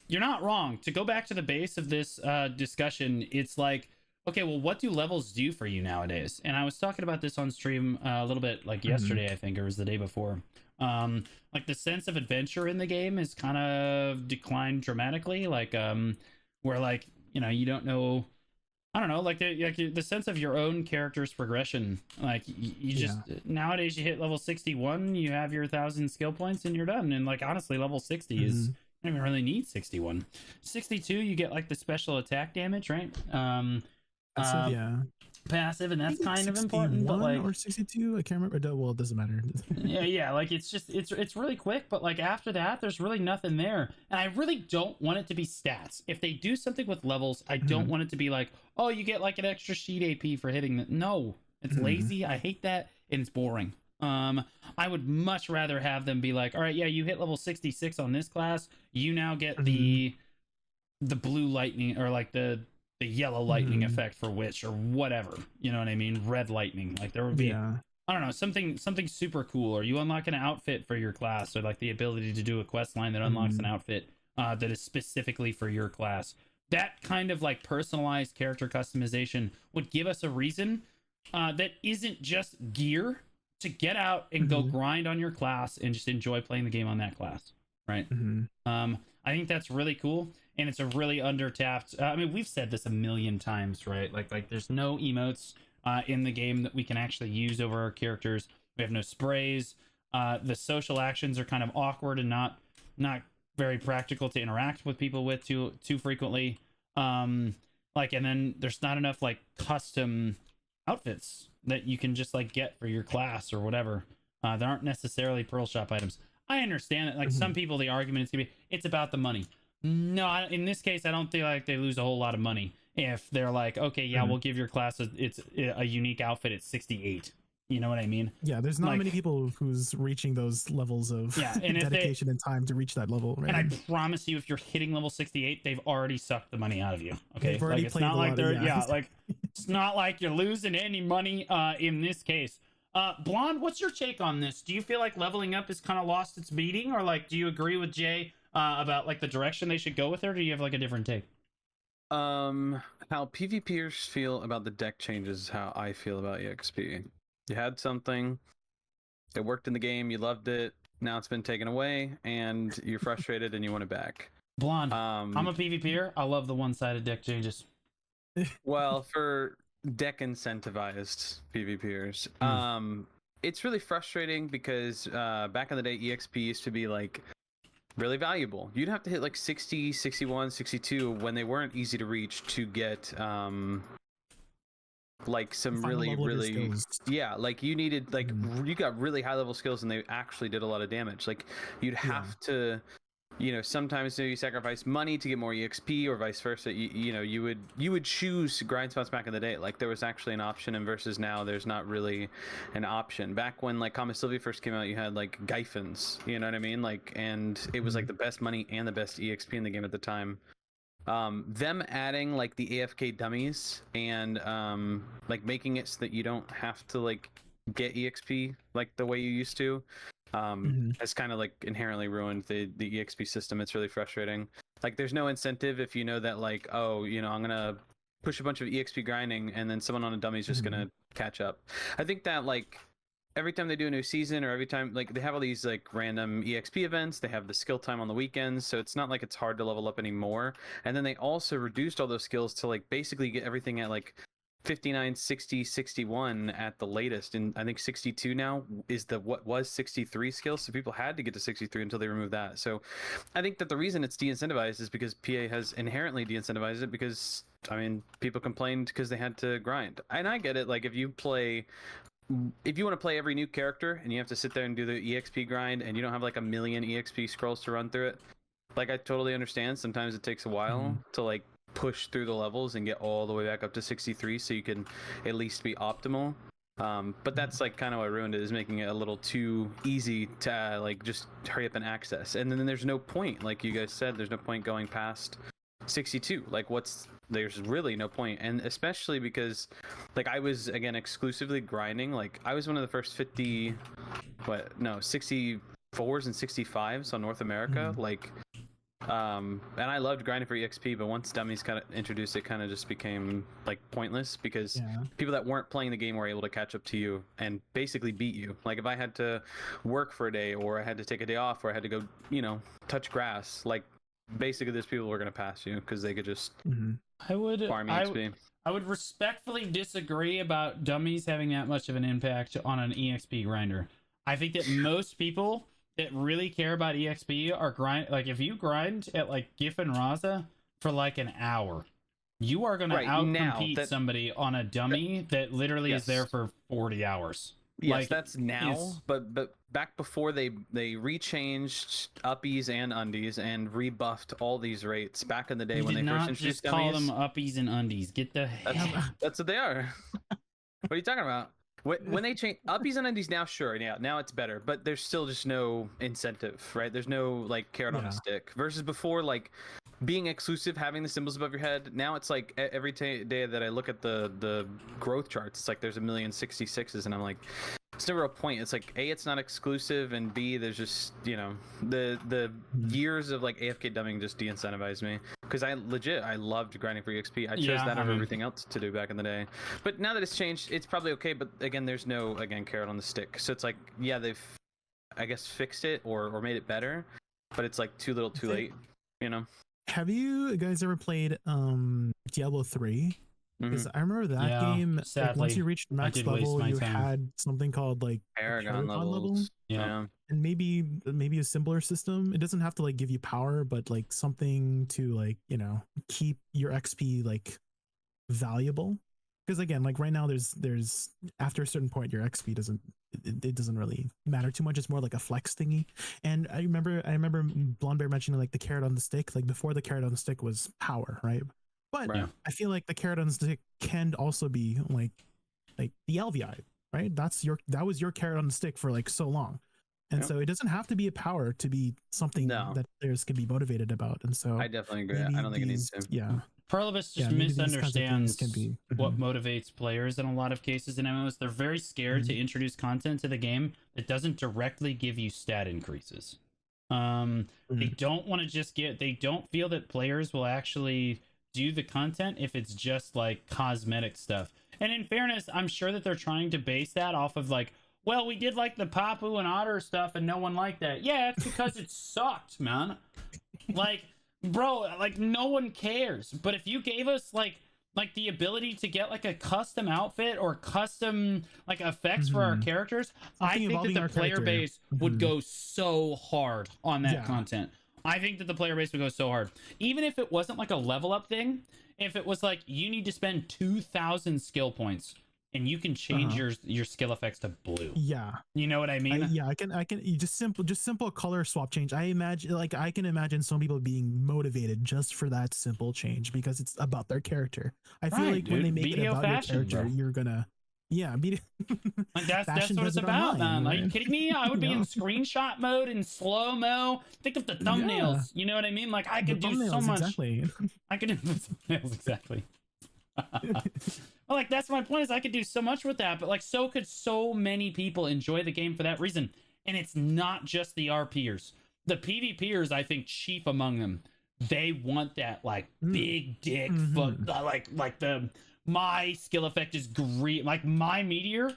you're not wrong. To go back to the base of this discussion, it's like, okay, well, what do levels do for you nowadays? And I was talking about this on stream a little bit like Mhm. yesterday, I think, or was the day before. Like the sense of adventure in the game is kind of declined dramatically. Like, where like you don't know. I don't know, like the sense of your own character's progression. Like you just Yeah. nowadays you hit level 61, you have your 1,000 skill points, and you're done. And like honestly, level 60 is Hmm. you don't even really need 61. 62, you get like the special attack damage, right? Passive, Uh, yeah. Passive, and I that's think it's kind of important. But 61 like or 62. I can't remember. Well, it doesn't matter. yeah, like it's just it's really quick, but like after that there's really nothing there. And I really don't want it to be stats. If they do something with levels, I don't Mhm. want it to be like, oh, you get like an extra sheet AP for hitting the no. It's Mhm. lazy. I hate that, and it's boring. I would much rather have them be like, all right, yeah, you hit level 66 on this class, you now get Mhm. the blue lightning, or like the yellow lightning Mhm. effect for witch or whatever, you know what I mean, red lightning. Like there would be, Yeah. I don't know, something super cool, or you unlock an outfit for your class, or like the ability to do a quest line that unlocks an Mhm. outfit that is specifically for your class. That kind of like personalized character customization would give us a reason that isn't just gear to get out and go Mhm. grind on your class and just enjoy playing the game on that class, right? Mhm. I think that's really cool, and it's a really undertapped. I mean, we've said this a million times, right? Like there's no emotes in the game that we can actually use over our characters. We have no sprays. The social actions are kind of awkward and not very practical to interact with people with too frequently. Like, and then there's not enough like custom outfits that you can just like get for your class or whatever. There aren't necessarily Pearl Shop items. I understand that, like some Mhm. people, the argument is gonna be it's about the money. No, in this case, I don't feel like they lose a whole lot of money if they're like, okay, yeah, Mhm. we'll give your class it's a unique outfit at 68. You know what I mean? Yeah, there's not many Like, people who's reaching those levels of yeah, and if they dedication and time to reach that level, and I right? promise you, if you're hitting level 68, they've already sucked the money out of you. Okay, They've like already it's played not a like lot of, they're yeah. yeah, like it's not like you're losing any money in this case. Blonde, what's your take on this? Do you feel like leveling up has kind of lost its meaning, or like do you agree with Jay about like the direction they should go with it, or do you have like a different take? Um, how PvPers feel about the deck changes is how I feel about EXP. You had something, it worked in the game, you loved it, now it's been taken away, and you're frustrated and you want it back. Blonde, I'm a PvPer. I love the one-sided deck changes. Well, for deck incentivized PvPers, it's really frustrating because back in the day, EXP used to be like really valuable. You'd have to hit like 60, 61, 62 when they weren't easy to reach to get like The some final really level of your really skills. yeah, like you needed like Mhm. you got really high level skills and they actually did a lot of damage. Like you'd Yeah. have to, you know, sometimes maybe sacrifice money to get more exp or vice versa. You know, you would choose grind spots back in the day. Like there was actually an option, and versus now there's not really an option. Back when like Kama Sylvia first came out, you had like Gyphons, you know what I mean, like, and it was like Mhm. the best money and the best exp in the game at the time. Them adding like the AFK dummies and like making it so that you don't have to like get exp like the way you used to Mhm. has kind of like inherently ruined the exp system. It's really frustrating. Like there's no incentive if you know that like, oh, I'm gonna push a bunch of EXP grinding and then someone on a dummy is just gonna catch up. I think that like every time they do a new season or every time like they have all these like random EXP events, they have the skill time on the weekends, so it's not like it's hard to level up anymore. And then they also reduced all those skills to like basically get everything at like 59, 60, 61 at the latest, and I think 62 now is the what was 63 skill, so people had to get to 63 until they removed that. So I think that the reason it's de-incentivized is because PA has inherently de-incentivized it, because I mean people complained because they had to grind, and I get it. Like if you want to play every new character and you have to sit there and do the EXP grind and you don't have like a million EXP scrolls to run through it, like I totally understand. Sometimes it takes a while to like push through the levels and get all the way back up to 63 so you can at least be optimal. But that's like kind of what ruined it, is making it a little too easy to like just hurry up and access. And then there's no point, like you guys said, there's no point going past 62. Like there's really no point. And especially because like I was again exclusively grinding. Like I was one of the first 64s and 65s on North America. Like and I loved grinding for EXP, but once dummies kind of introduced, it kind of just became like pointless, because people that weren't playing the game were able to catch up to you and basically beat you. Like if I had to work for a day, or I had to take a day off, or I had to go touch grass, like basically there's people who are going to pass you because they could just farm EXP. I would respectfully disagree about dummies having that much of an impact on an EXP grinder. I think that most people that really care about EXP are grind. Like if you grind at like GIF and Raza for like an hour, you are going to outcompete somebody on a dummy that literally is there for 40 hours. Yes, like, that's now, but back before they rechanged uppies and undies and rebuffed all these rates back in the day when they first introduced dummies. Call them uppies and undies. Get the hell. That's what they are. What are you talking about? When they change uppies and undies now, sure, now it's better, but there's still just no incentive, right? There's no like carrot on a stick. Versus before, like being exclusive, having the symbols above your head. Now it's like every day that I look at the growth charts, it's like there's 1,066,000, and I'm like, it's never a point. It's like A, it's not exclusive, and B, there's just the years of like AFK dumbing just de-incentivized me, because I loved grinding for EXP. I chose that over everything else to do back in the day. But now that it's changed, it's probably okay. But again, there's no carrot on the stick. So it's like they've I guess fixed it or made it better, but it's like too little, too late. Have you guys ever played Diablo 3? Because I remember that game, like, once you reached max level, you had something called like Paragon levels. And maybe a simpler system. It doesn't have to like give you power, but like something to like keep your XP like valuable. Because again, like right now, there's after a certain point, your XP doesn't really matter too much. It's more like a flex thingy. And I remember Blonde Bear mentioning like the carrot on the stick. Like before, the carrot on the stick was power, right? But I feel like the carrot on the stick can also be like the LVI, right? That was your carrot on the stick for like so long. And so it doesn't have to be a power to be something that players can be motivated about. And so I definitely agree. I don't think it needs to. Yeah. Perlibus just misunderstands what motivates players in a lot of cases in MMOs. They're very scared to introduce content to the game that doesn't directly give you stat increases. They don't want to they don't feel that players will actually do the content if it's just like cosmetic stuff. And in fairness, I'm sure that they're trying to base that off of like, well, we did like the Papu and Otter stuff and no one liked that. Yeah, it's because it sucked, man. Like, bro, like no one cares. But if you gave us like the ability to get like a custom outfit or custom like effects for our characters, I think that the player base would go so hard on that content. I think that the player base would go so hard. Even if it wasn't like a level up thing, if it was like you need to spend 2,000 skill points and you can change your skill effects to blue. Yeah. You know what I mean? I can just simple color swap change. I can imagine some people being motivated just for that simple change because it's about their character. I feel like when they make it about your character, you're gonna like that's what it's about, online, man. Are you kidding me? I would be in screenshot mode in slow mo. Think of the thumbnails. You know what I mean? Like I could do so much. Exactly. I could do the thumbnails exactly. Well, like that's my point, is I could do so much with that, but like so could so many people enjoy the game for that reason. And it's not just the RPers. The PvPers, I think, chief among them. they want that like Mm. big dick Mhm. like the my skill effect is green, like my meteor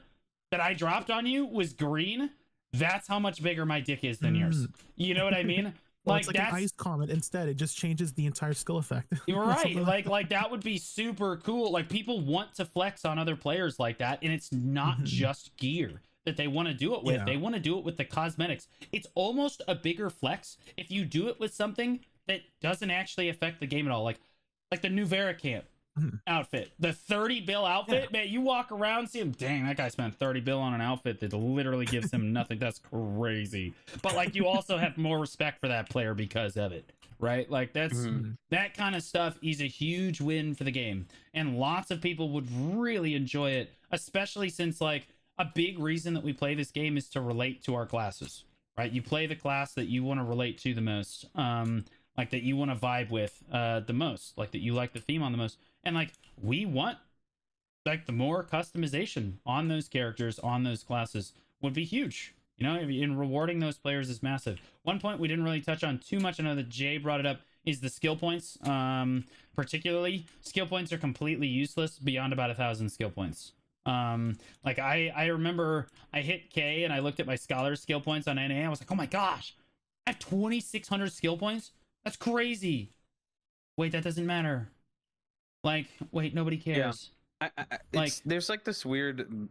that I dropped on you was green. That's how much bigger my dick is than yours. Mm. You know what I mean? Well, it's Like like an that's ice comet. Instead, it just changes the entire skill effect. you're Or right. something Like that would be super cool. Like people want to flex on other players like that, and it's not Mhm. just gear that they want to do it with. Yeah. They want to do it with the cosmetics. It's almost a bigger flex if you do it with something that doesn't actually affect the game at all. Like the new Camp Mhm. outfit, the 30 bill outfit. Man, you walk around, see him. Dang, that guy spent 30 bill on an outfit that literally gives him nothing. That's crazy. But like, you also have more respect for that player because of it, right? Like that's Mhm. that kind of stuff is a huge win for the game, and lots of people would really enjoy it, especially since like a big reason that we play this game is to relate to our classes, right? You play the class that you want to relate to the most, like that you want to vibe with the most, like that you like the theme on the most, and like we want like the more customization on those characters, on those classes would be huge. You know, in rewarding those players is massive. One point we didn't really touch on too much, I know that Jay brought it up, is the skill points. Particularly skill points are completely useless beyond about 1,000 skill points. Like I remember I hit K and I looked at my scholar skill points on NA. I was like, oh my gosh, I have 2,600 skill points. That's crazy. Wait, that doesn't matter. Like, wait, nobody cares. Like there's like this weird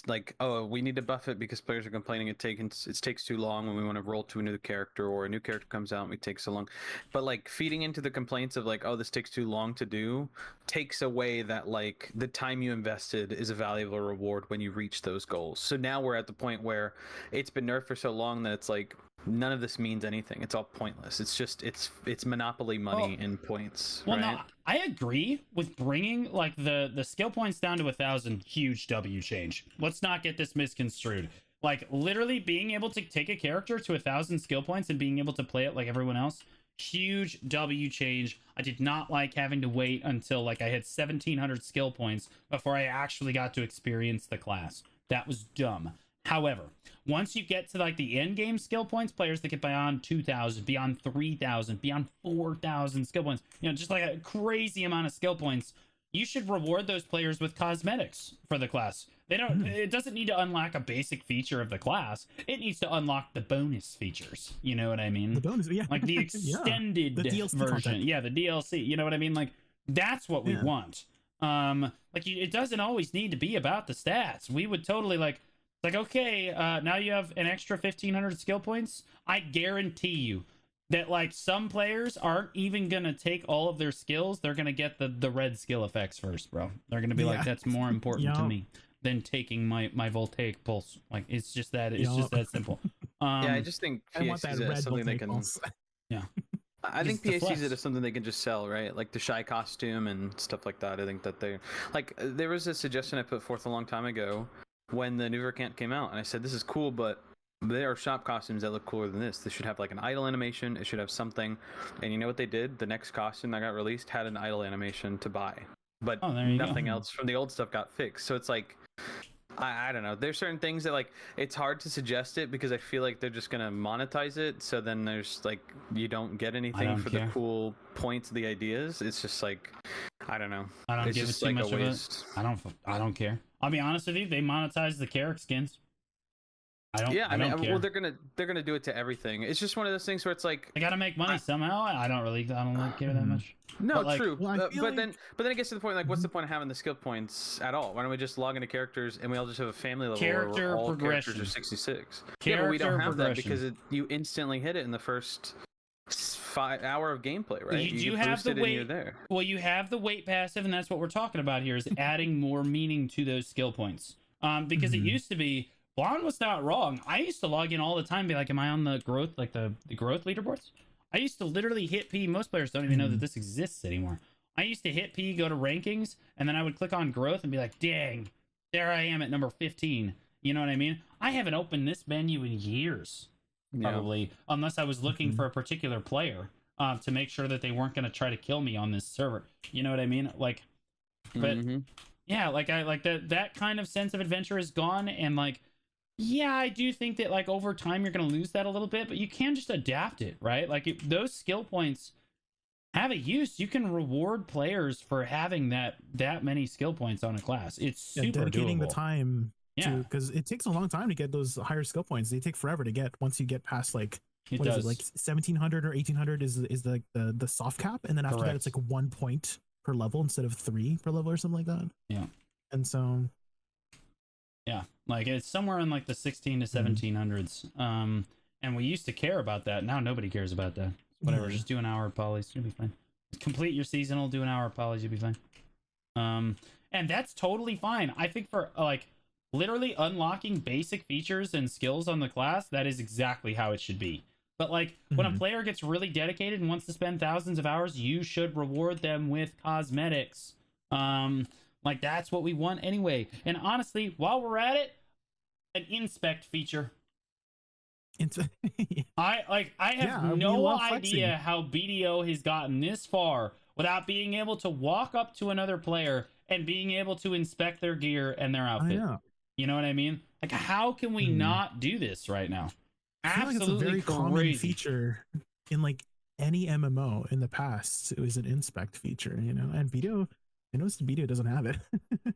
like, oh, we need to buff it because players are complaining it takes too long when we want to roll to a new character, or a new character comes out and it takes so long. But like feeding into the complaints of like, oh, this takes too long to do, takes away that like the time you invested is a valuable reward when you reach those goals. So now we're at the point where it's been nerfed for so long that it's like none of this means anything. It's all pointless. It's just it's monopoly money and points. Well, right? no, I agree with bringing like the skill points down to 1,000. Huge W change. Let's not get this misconstrued. Like literally being able to take a character to 1,000 skill points and being able to play it like everyone else. Huge W change. I did not like having to wait until like I had 1,700 skill points before I actually got to experience the class. That was dumb. However, once you get to like the end game skill points, players that get beyond 2,000, beyond 3,000, beyond 4,000 skill points, you know, just like a crazy amount of skill points, you should reward those players with cosmetics for the class. They don't. It doesn't need to unlock a basic feature of the class. It needs to unlock the bonus features. You know what I mean? The bonus, yeah, Like the extended The DLC version. content. Yeah, the DLC. You know what I mean? Like that's what we Yeah. want. It doesn't always need to be about the stats. We would totally like okay, now you have an extra 1,500 skill points. I guarantee you that like some players aren't even gonna take all of their skills. They're gonna get the red skill effects first, bro. They're gonna be like, Yeah. that's more important to Yeah. me than taking my voltaic pulse. Like it's just that Yeah. that simple. Yeah, I just think I want PA that sees it as red something they voltaic can. pulse. I It's think the PA sees flex. it as something they can just sell, right? Like the shy costume and stuff like that. I think that they like. There was a suggestion I put forth a long time ago when the new Verkant came out, and I said this is cool, but there are shop costumes that look cooler than this. This should have like an idle animation. It should have something. And you know what they did? The next costume that got released had an idle animation to buy, but Oh, there you go. nothing else from the old stuff got fixed. So it's like. I don't know. There's certain things that like it's hard to suggest it because I feel like they're just gonna monetize it. So then there's like you don't get anything don't for care. the cool points of the ideas. It's just like I don't know. I don't It's give it just too like much a of it. waste. I don't care. I'll be honest with you. They monetize the Carrick skins. I don't. Yeah, I mean, don't care. well, they're gonna do it to everything. It's just one of those things where it's like They gotta make money somehow. I don't really care that much. no, but, like- true. Well, I feel but like- then it gets to the point like, what's the point of having the skill points at all? Why don't we just log into characters and we all just have a family level Character where all progression. characters are 66? Yeah, but we don't Character have that progression. because you instantly hit it in the first 5 hour of gameplay, right? You do get have the boosted and you're weight. there. Well, you have the weight passive, and that's what we're talking about here: is adding more meaning to those skill points. Because it Mhm. used to be, Blonde was not wrong. I used to log in all the time, be like, "Am I on the growth, like the growth leaderboards?" I used to literally hit P. Most players don't even know that this exists anymore. I used to hit P, go to rankings, and then I would click on growth and be like, "Dang, there I am at number 15." You know what I mean? I haven't opened this menu in years, Yeah. probably, unless I was looking Mhm. for a particular player to make sure that they weren't going to try to kill me on this server. You know what I mean? Like, but Mhm. yeah, like I like that kind of sense of adventure is gone, and like, yeah, I do think that like over time you're going to lose that a little bit, but you can just adapt it, right? Like those skill points, have a use. You can reward players for having that many skill points on a class. It's super dedicating doable. the time Yeah. to, because it takes a long time to get those higher skill points. They take forever to get once you get past like It what is does. it, like 1700 or 1800 is like the soft cap, and then after that it's Correct. like 1 point per level instead of 3 per level or something like that. Yeah. And so Yeah, like it's somewhere in like the 16 to 1700s. And we used to care about that. Now nobody cares about that. Whatever, Yeah. just do an hour of polys, you'll be fine. Complete your seasonal, do an hour of polys, you'll be fine. And that's totally fine. I think for like literally unlocking basic features and skills on the class, that is exactly how it should be. But like when a player gets really dedicated and wants to spend thousands of hours, you should reward them with cosmetics. Like that's what we want anyway. And honestly, while we're at it, an inspect feature. I have no idea how BDO has gotten this far without being able to walk up to another player and being able to inspect their gear and their outfit. You know what I mean? Like, how can we not do this right now? I feel like it's a very common feature in like any MMO in the past. It was an inspect feature, you know, and BDO. I noticed BDO doesn't have it.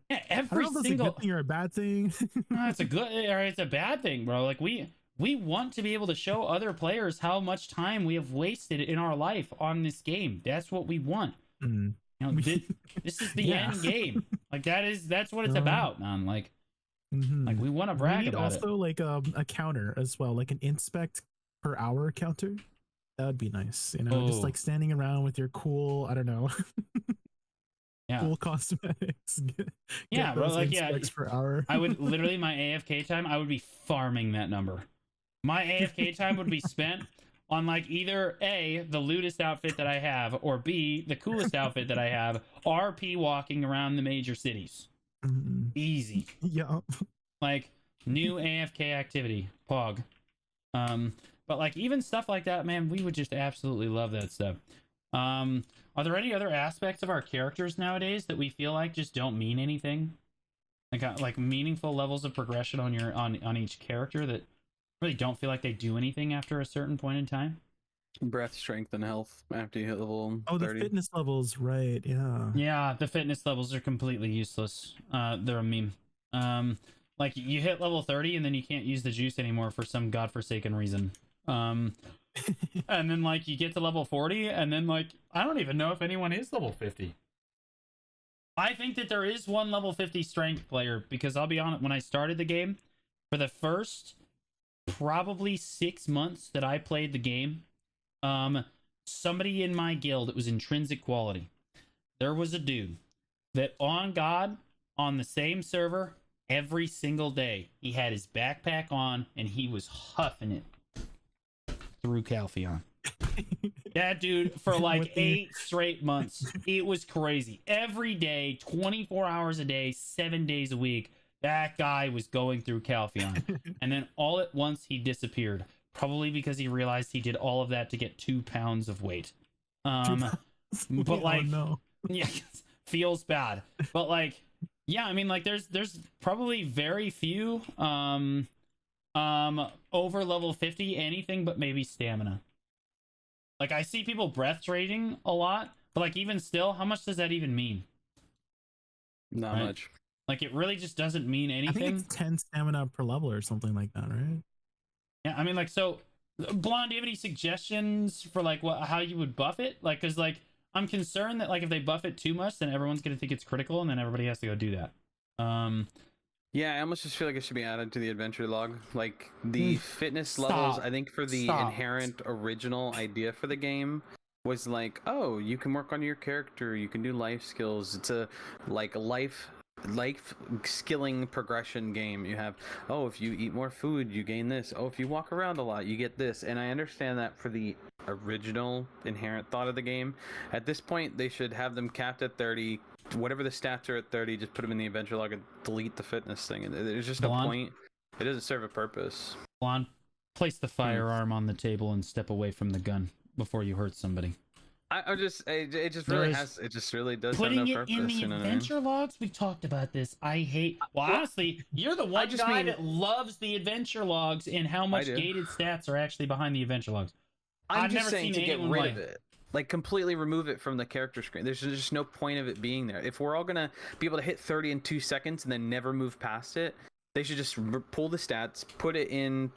Yeah, every single. That's a good thing or a bad thing. No, it's a good or it's a bad thing, bro. Like we want to be able to show other players how much time we have wasted in our life on this game. That's what we want. You know, this is the end game. Like that's what it's about, man. Like we want to brag about it. Also, like a counter as well, like an inspect per hour counter. That would be nice, you know, just like standing around with your cool, I don't know. Cool cosmetics. Get bro. Like per hour. I would literally my AFK time. I would be farming that number. My AFK time would be spent on like either A, the lewdest outfit that I have, or B, the coolest outfit that I have. RP walking around the major cities. Easy. Yeah. Like new AFK activity. Pog. But like even stuff like that, man, we would just absolutely love that stuff. Are there any other aspects of our characters nowadays that we feel like just don't mean anything? Like meaningful levels of progression on your on each character that really don't feel like they do anything after a certain point in time? Breath, strength, and health after you hit level 30. The fitness levels, right? Yeah, the fitness levels are completely useless. They're a meme. Like you hit level 30 and then you can't use the juice anymore for some godforsaken reason. And then like you get to level 40 and then like I don't even know if anyone is level 50. I think that there is one level 50 strength player, because I'll be honest, when I started the game, for the first probably 6 months that I played the game, somebody in my guild, it was intrinsic quality, there was a dude that on God, on the same server, every single day he had his backpack on and he was huffing it through Calpheon. That dude for like 8 straight months. It was crazy. Every day, 24 hours a day, 7 days a week, that guy was going through Calpheon. And then all at once he disappeared. Probably because he realized he did all of that to get 2 pounds of weight. But like, yeah, feels bad. But like, yeah, I mean, like there's probably very few over level 50 anything but maybe stamina. Like I see people breath trading a lot, but like even still, how much does that even mean? Not much. Like it really just doesn't mean anything. I think it's 10 stamina per level or something like that, right? Yeah, I mean, like, so Blonde, do you have any suggestions for like how you would buff it? Like, cause like I'm concerned that like if they buff it too much, then everyone's gonna think it's critical, and then everybody has to go do that. Yeah, I almost just feel like it should be added to the adventure log. Like the fitness levels, I think for the inherent original idea for the game was like, oh, you can work on your character, you can do life skills. It's a like life skilling progression game. You have, oh, if you eat more food, you gain this. Oh, if you walk around a lot, you get this. And I understand that for the original inherent thought of the game. At this point, they should have them capped at 30. Whatever the stats are at 30, just put them in the adventure log and delete the fitness thing. And there's just no point. It doesn't serve a purpose. Blonde, place the firearm on the table and step away from the gun before you hurt somebody. It just really does have no purpose. Putting it in the adventure logs, we've talked about this. I hate. Well, honestly, you're the one guy that loves the adventure logs and how much gated stats are actually behind the adventure logs. I've never seen to get rid of it. Like completely remove it from the character screen. There's just no point of it being there. If we're all gonna be able to hit 30 in 2 seconds and then never move past it, they should just pull the stats, put it in,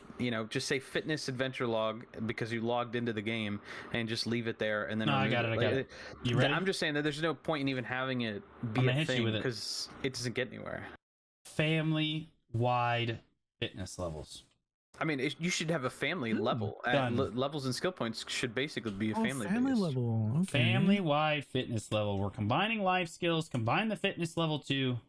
just say fitness adventure log because you logged into the game, and just leave it there. And then No, I got it. You ready? I'm just saying that there's no point in even having it be a thing because it doesn't get anywhere. Family-wide fitness levels. I mean, you should have a family level. Levels and skill points should basically be a family level. Okay. Family-wide fitness level. We're combining life skills. Combine the fitness level too.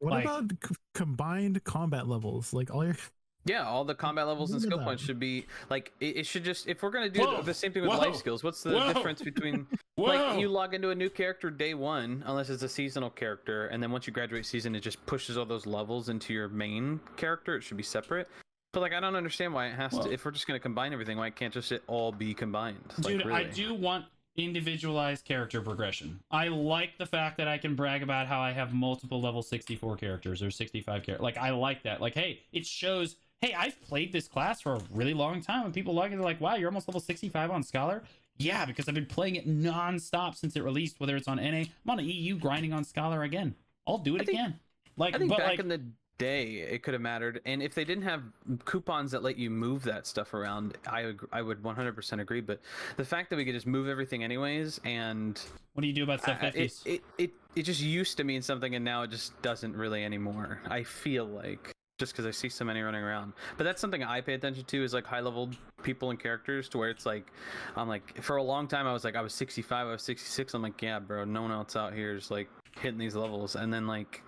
What about combined combat levels? Like all your. Yeah, all the combat levels and skill points should be like it should just, if we're gonna do the same thing with life skills, what's the difference between like you log into a new character day one unless it's a seasonal character, and then once you graduate season it just pushes all those levels into your main character. It should be separate. But like I don't understand why it has to. If we're just gonna combine everything, why can't just it all be combined? Dude, really? I do want individualized character progression. I like the fact that I can brag about how I have multiple level 64 characters or 65 characters. Like I like that. Like, hey, it shows, hey, I've played this class for a really long time. When people log in, they're like, wow, you're almost level 65 on Scholar. Yeah, because I've been playing it non-stop since it released, whether it's on NA. I'm on an EU grinding on Scholar again. I'll do it again. Like, I think back in the day it could have mattered, and if they didn't have coupons that let you move that stuff around, I would 100% agree. But the fact that we could just move everything anyways, and what do you do about sub 50s? It just used to mean something, and now it just doesn't really anymore. I feel like, just because I see so many running around. But that's something I pay attention to, is like high level people and characters, to where it's like, I'm like, for a long time I was 65, I was 66. I'm like, yeah, bro, no one else out here is like hitting these levels. And then like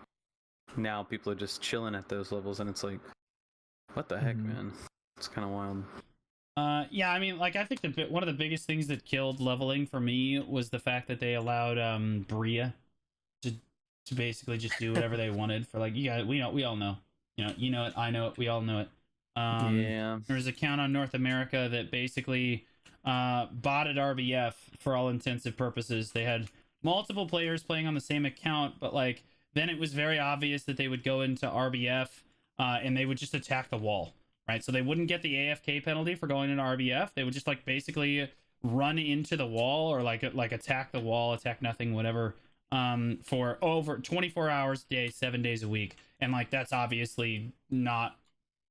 now people are just chilling at those levels, and it's like, what the heck, man? It's kind of wild. Yeah, I mean, like, I think one of the biggest things that killed leveling for me was the fact that they allowed Bria to basically just do whatever they wanted for, like, we all know, you know it, I know it, we all know it. Yeah, there was an account on North America that basically botted RBF for all intensive purposes. They had multiple players playing on the same account, but like then it was very obvious that they would go into RBF and they would just attack the wall, right? So they wouldn't get the AFK penalty for going into RBF. They would just like basically run into the wall, or like attack the wall, attack nothing, whatever, for over 24 hours a day, 7 days a week. And like that's obviously not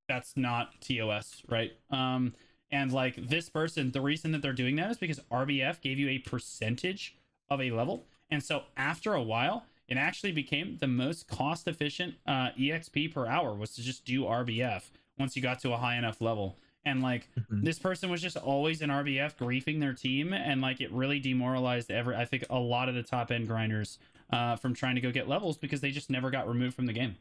TOS, right? And like this person, the reason that they're doing that is because RBF gave you a percentage of a level. And so after a while, it actually became the most cost efficient EXP per hour was to just do RBF once you got to a high enough level. And like this person was just always in RBF griefing their team, and like it really demoralized I think a lot of the top end grinders from trying to go get levels, because they just never got removed from the game.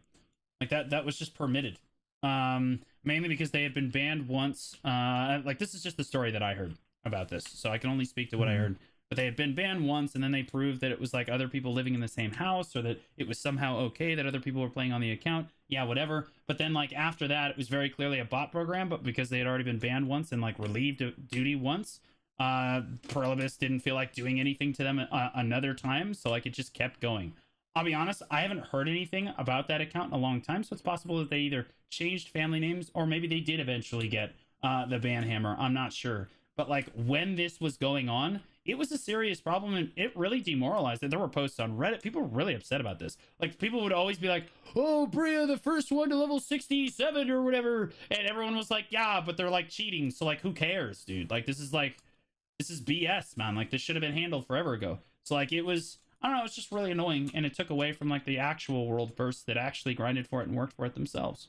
Like that was just permitted. Mainly because they had been banned once. Like this is just the story that I heard about this, so I can only speak to what I heard. But they had been banned once, and then they proved that it was like other people living in the same house, or that it was somehow okay that other people were playing on the account. Yeah, whatever. But then like after that, it was very clearly a bot program, but because they had already been banned once and like relieved of duty once, Perlibus didn't feel like doing anything to them another time, so like it just kept going. I'll be honest, I haven't heard anything about that account in a long time, so it's possible that they either changed family names, or maybe they did eventually get the ban hammer. I'm not sure. But like when this was going on, it was a serious problem, and it really demoralized it. There were posts on Reddit. People were really upset about this. Like people would always be like, oh, Bria, the first one to level 67 or whatever. And everyone was like, yeah, but they're like cheating. So like, who cares, dude? Like, this is BS, man. Like this should have been handled forever ago. So like it was, I don't know, it's just really annoying, and it took away from like the actual world bursts that actually grinded for it and worked for it themselves.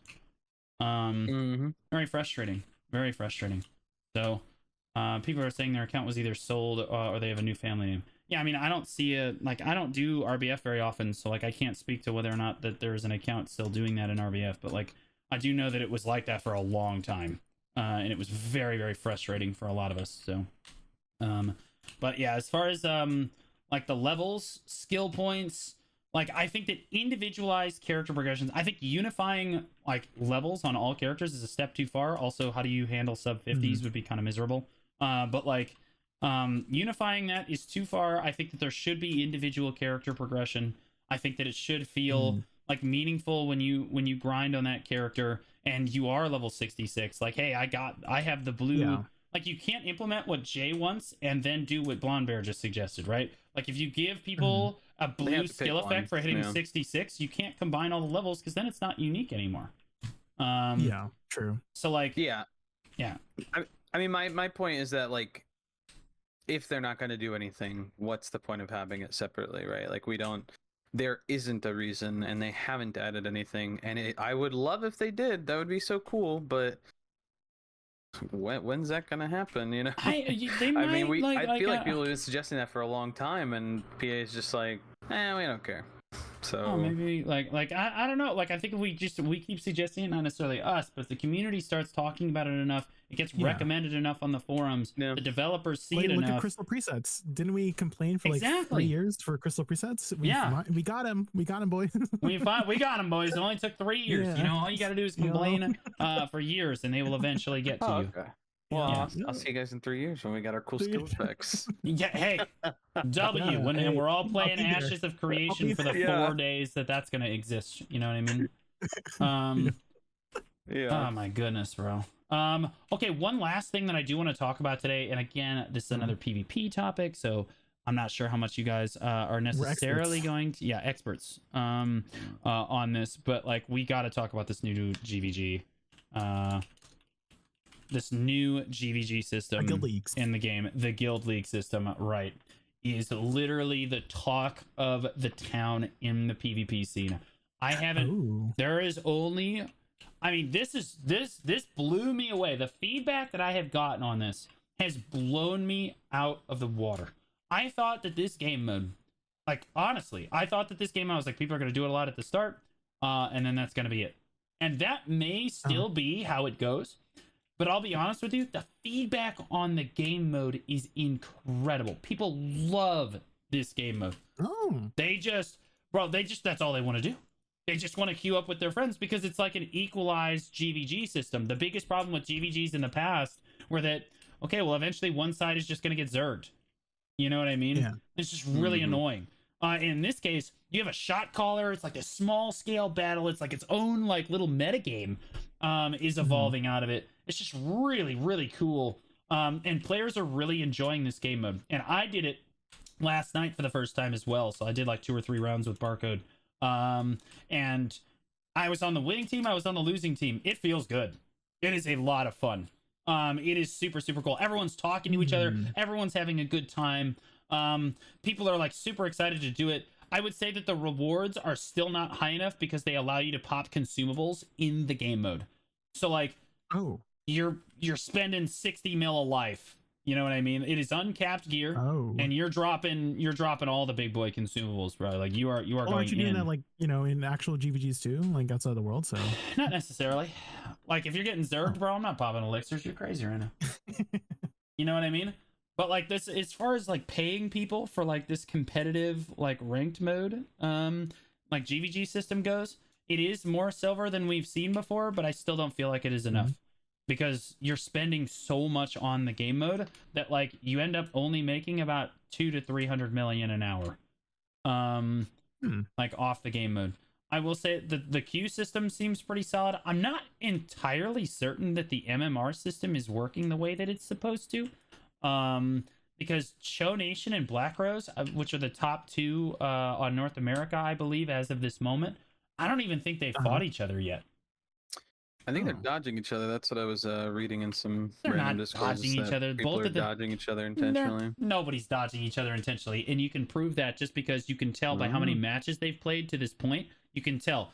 Very frustrating. Very frustrating. So people are saying their account was either sold or they have a new family name. Yeah, I mean, I don't see I don't do RBF very often, so like I can't speak to whether or not that there's an account still doing that in RBF, but like I do know that it was like that for a long time, and it was very, very frustrating for a lot of us. So but yeah, as far as like the levels, skill points, like I think that individualized character progressions, I think unifying like levels on all characters is a step too far. Also, how do you handle sub 50s would be kind of miserable. But like unifying that is too far. I think that there should be individual character progression. I think that it should feel like meaningful when you grind on that character and you are level 66. Like, hey, I have the blue like you can't implement what Jay wants and then do what Blonde Bear just suggested, right? Like if you give people a They blue have to pick skill effect one, for hitting yeah. 66, you can't combine all the levels because then it's not unique anymore. Yeah, true. So like, Yeah. yeah. I mean, my point is that, like, if they're not going to do anything, what's the point of having it separately, right? Like, there isn't a reason, and they haven't added anything. And I would love if they did. That would be so cool. But when's that going to happen? You know? They might, I mean, like, I feel like like people have been suggesting that for a long time, and PA is just like, we don't care. So oh, maybe like I don't know. Like I think we keep suggesting it, not necessarily us, but if the community starts talking about it enough, it gets recommended enough on the forums. Yeah. The developers see Look, it look enough. at crystal presets. Didn't we complain for like Exactly. 3 years for crystal presets? Yeah. We got him. We got him, boys. we got them, boys. It only took 3 years. Yeah. You know, all you got to do is complain for years, and they will eventually get to you. Okay. Well, Yeah. I'll see you guys in 3 years when we got our cool skill specs. Yeah, hey, W, Yeah, when hey, and we're all I'll playing be there. Ashes of Creation for the Yeah. 4 days that's gonna exist. You know what I mean? Yeah. Oh my goodness, bro. Okay, one last thing that I do want to talk about today, and again, this is another PvP topic, so I'm not sure how much you guys are necessarily experts. going to, experts on this, but like we got to talk about this new GVG, this new GVG system Guild Leagues. in the game, the Guild League system, right, is literally the talk of the town in the PvP scene. I haven't. Ooh. There is only. I mean, this blew me away. The feedback that I have gotten on this has blown me out of the water. I thought that this game mode, like honestly, I thought that this game mode was like people are going to do it a lot at the start, and then that's going to be it. And that may still be how it goes. But I'll be honest with you, the feedback on the game mode is incredible. People love this game mode. Oh. They just, that's all they want to do. They just want to queue up with their friends because it's like an equalized GVG system. The biggest problem with GVGs in the past were that, okay, well, eventually one side is just going to get zerged. You know what I mean? Yeah. It's just really annoying. In this case, you have a shot caller. It's like a small scale battle. It's like its own like little meta game is evolving out of it. It's just really, really cool. And players are really enjoying this game mode. And I did it last night for the first time as well. So I did like 2 or 3 rounds with Barcode. And I was on the winning team. I was on the losing team. It feels good. It is a lot of fun. It is super, super cool. Everyone's talking to each other. Everyone's having a good time. People are like super excited to do it. I would say that the rewards are still not high enough because they allow you to pop consumables in the game mode. So like, you're spending 60 mil a life. You know what I mean? It is uncapped gear, and you're dropping all the big boy consumables, bro. Like you are going aren't you doing in. that, like, you know, in actual GVGs too, like outside the world? So not necessarily. Like if you're getting zerged, bro, I'm not popping elixirs. You're crazy right now. You know what I mean? But like this, as far as like paying people for like this competitive like ranked mode, like GVG system goes, it is more silver than we've seen before, but I still don't feel like it is enough. Because you're spending so much on the game mode that like you end up only making about 200 to 300 million an hour, like off the game mode. I will say the queue system seems pretty solid. I'm not entirely certain that the MMR system is working the way that it's supposed to, because Cho Nation and Black Rose, which are the top 2 on North America, I believe, as of this moment, I don't even think they've fought each other yet. I think they're dodging each other. That's what I was reading in some They're random not discourses. dodging each other. People Both are of them dodging each other intentionally. Nobody's dodging each other intentionally, and you can prove that just because you can tell by how many matches they've played to this point. You can tell.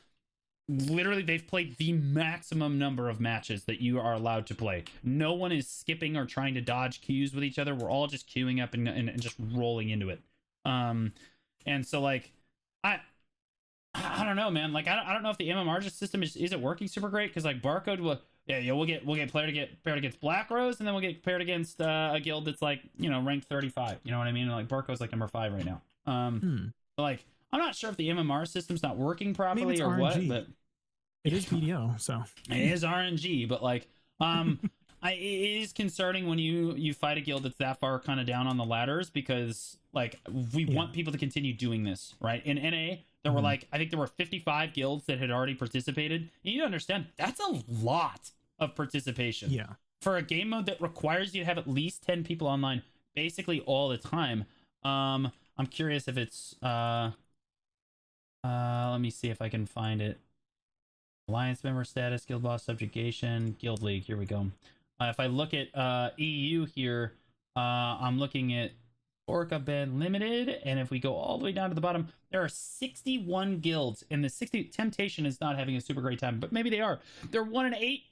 Literally, they've played the maximum number of matches that you are allowed to play. No one is skipping or trying to dodge queues with each other. We're all just queuing up and just rolling into it. And so like, I don't know, man. Like, I don't know if the MMR system isn't working super great because like Barcode will, we'll get paired against Black Rose, and then we'll get paired against a guild that's like, you know, ranked 35. You know what I mean? Like Barcode's like number 5 right now. But like, I'm not sure if the MMR system's not working properly or what, but it is PDO, so it is RNG. But like, it is concerning when you fight a guild that's that far kind of down on the ladders, because like we want people to continue doing this, right? In NA, there were like, I think there were 55 guilds that had already participated. You need to understand that's a lot of participation. Yeah. for a game mode that requires you to have at least 10 people online basically all the time. I'm curious if it's let me see if I can find it. Alliance member status, guild boss subjugation, guild league. Here we go. If I look at EU here, I'm looking at Orca Band Limited, and if we go all the way down to the bottom, there are 61 guilds, and the 60 Temptation is not having a super great time, but maybe they are. They're 1 in 8.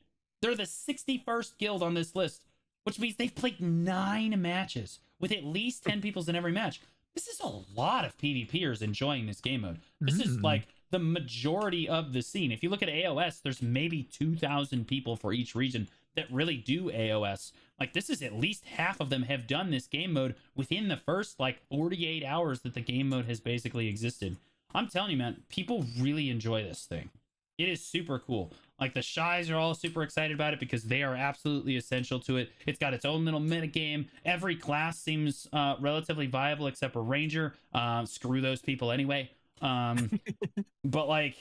They're the 61st guild on this list, which means they've played 9 matches with at least 10 peoples in every match. This is a lot of PvPers enjoying this game mode. This is like the majority of the scene. If you look at AOS, there's maybe 2,000 people for each region that really do AOS. Like, this is at least half of them have done this game mode within the first like 48 hours that the game mode has basically existed. I'm telling you, man, people really enjoy this thing. It is super cool. Like, the Shies are all super excited about it because they are absolutely essential to it. It's got its own little meta game. Every class seems relatively viable except for Ranger. Screw those people anyway. But like,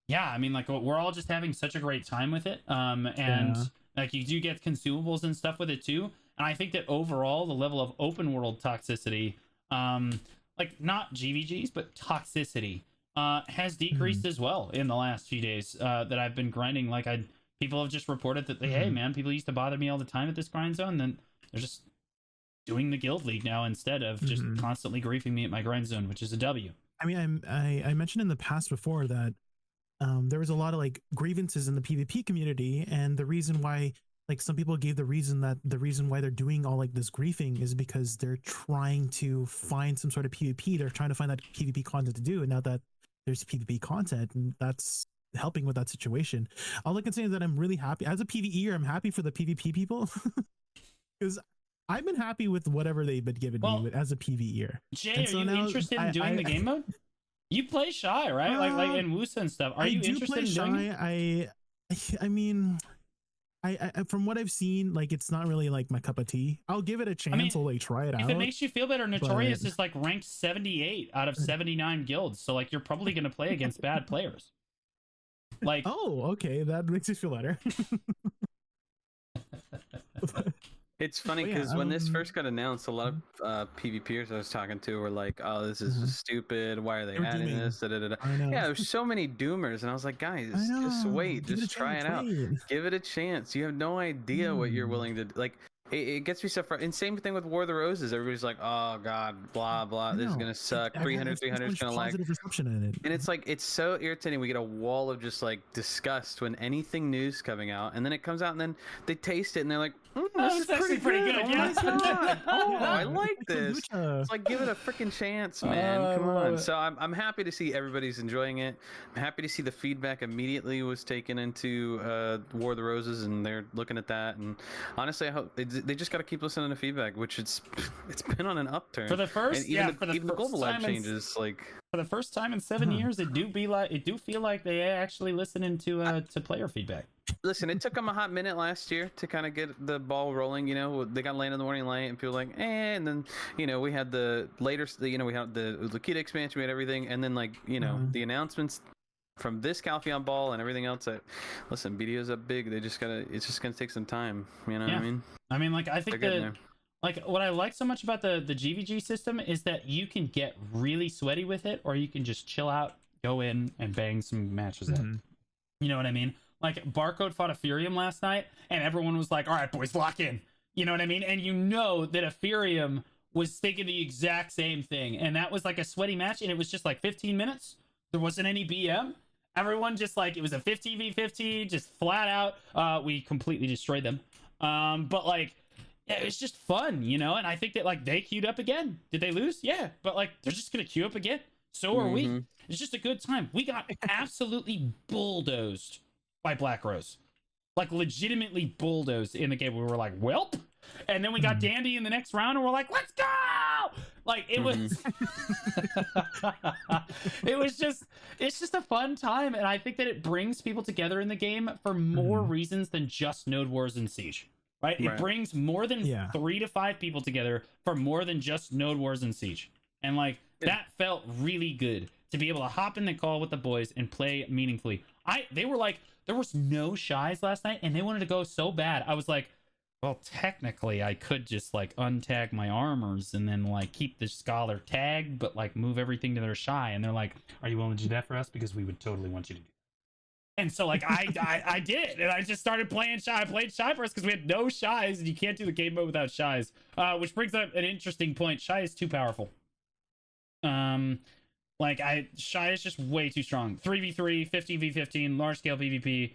yeah, I mean, like, we're all just having such a great time with it. And like, you do get consumables and stuff with it too. And I think that overall, the level of open world toxicity, like not GVGs, but toxicity, has decreased as well in the last few days that I've been grinding. Like, people have just reported that hey man, people used to bother me all the time at this grind zone, then they're just doing the guild league now instead of just constantly griefing me at my grind zone, which is a W. I mean, I mentioned in the past before that there was a lot of like grievances in the PvP community, and the reason why, like, some people gave the reason why they're doing all like this griefing is because they're trying to find some sort of PvP. They're trying to find that PvP content to do, and now that there's PvP content, and that's helping with that situation. All I can say is that I'm really happy as a PvEer. I'm happy for the PvP people because I've been happy with whatever they've been giving me as a PvEer. Jay, are you interested in doing the game mode? You play Shy, right? Like in Wusa and stuff. Are you interested in doing it? I mean, I from what I've seen, like, it's not really like my cup of tea. I'll give it a chance. I'll like try it out. If it makes you feel better, Notorious is like ranked 78 out of 79 guilds. So like, you're probably going to play against bad players. Like, oh, okay, that makes me feel better. It's funny because when this first got announced, a lot of PvPers I was talking to were like, "Oh, this is just stupid. Why are they adding this?" Da, da, da, da. Yeah, there's so many doomers, and I was like, "Guys, just wait, just try it out. Give it a chance. You have no idea what you're willing to like." It gets me so far. And same thing with War of the Roses. Everybody's like, "Oh God, blah blah. This is gonna suck. 300 is gonna lag." And it's like, it's so irritating. We get a wall of just like disgust when anything new's coming out, and then it comes out, and then they taste it, and they're like, "This is pretty good. Oh my God. Oh, I like this." It's like, give it a freaking chance, man. Come on. So I'm happy to see everybody's enjoying it. I'm happy to see the feedback immediately was taken into War of the Roses, and they're looking at that. And honestly, I hope they just got to keep listening to feedback, which it's been on an upturn for the first, even the global lab changes. Like, for the first time in 7 years, it do feel like they actually listening to player feedback. Listen, it took them a hot minute last year to kind of get the ball rolling. You know, they got Land in the Morning Light, and people were like, and then, you know, we had the later, you know, we had the Lakita expansion, we had everything, and then, like, you know, the announcements from this Calpheon ball and everything else. That, listen, BDO's up big. It's just gonna take some time. You know what I mean? I mean, like, I think that, like, what I like so much about the GVG system is that you can get really sweaty with it, or you can just chill out, go in, and bang some matches out. You know what I mean? Like, Barcode fought Ethereum last night, and everyone was like, "All right, boys, lock in." You know what I mean? And you know that Ethereum was thinking the exact same thing, and that was like a sweaty match, and it was just like 15 minutes. There wasn't any BM. Everyone just, like, it was a 50v50, just flat out. We completely destroyed them. But like, yeah, it's just fun, you know? And I think that, like, they queued up again. Did they lose? Yeah. But like, they're just gonna queue up again. So are we. It's just a good time. We got absolutely bulldozed by Black Rose. Like, legitimately bulldozed in the game. We were like, welp. And then we got Dandy in the next round, and we're like, let's go! Like, it was it's just a fun time, and I think that it brings people together in the game for more reasons than just Node Wars and Siege. Right? It brings more than 3 to 5 people together for more than just Node Wars and Siege. And like, that felt really good to be able to hop in the call with the boys and play meaningfully. They were like, there was no Shies last night, and they wanted to go so bad. I was like, Well, technically, I could just like untag my armors and then like keep the scholar tagged, but like move everything to their shy. And they're like, "Are you willing to do that for us? Because we would totally want you to do." And so like I did, and I just started playing shy. I played shy first because we had no shies, and you can't do the game mode without shies. Which brings up an interesting point. Shy is too powerful. Like shy is just way too strong. 3v3, 15v15, large scale PvP.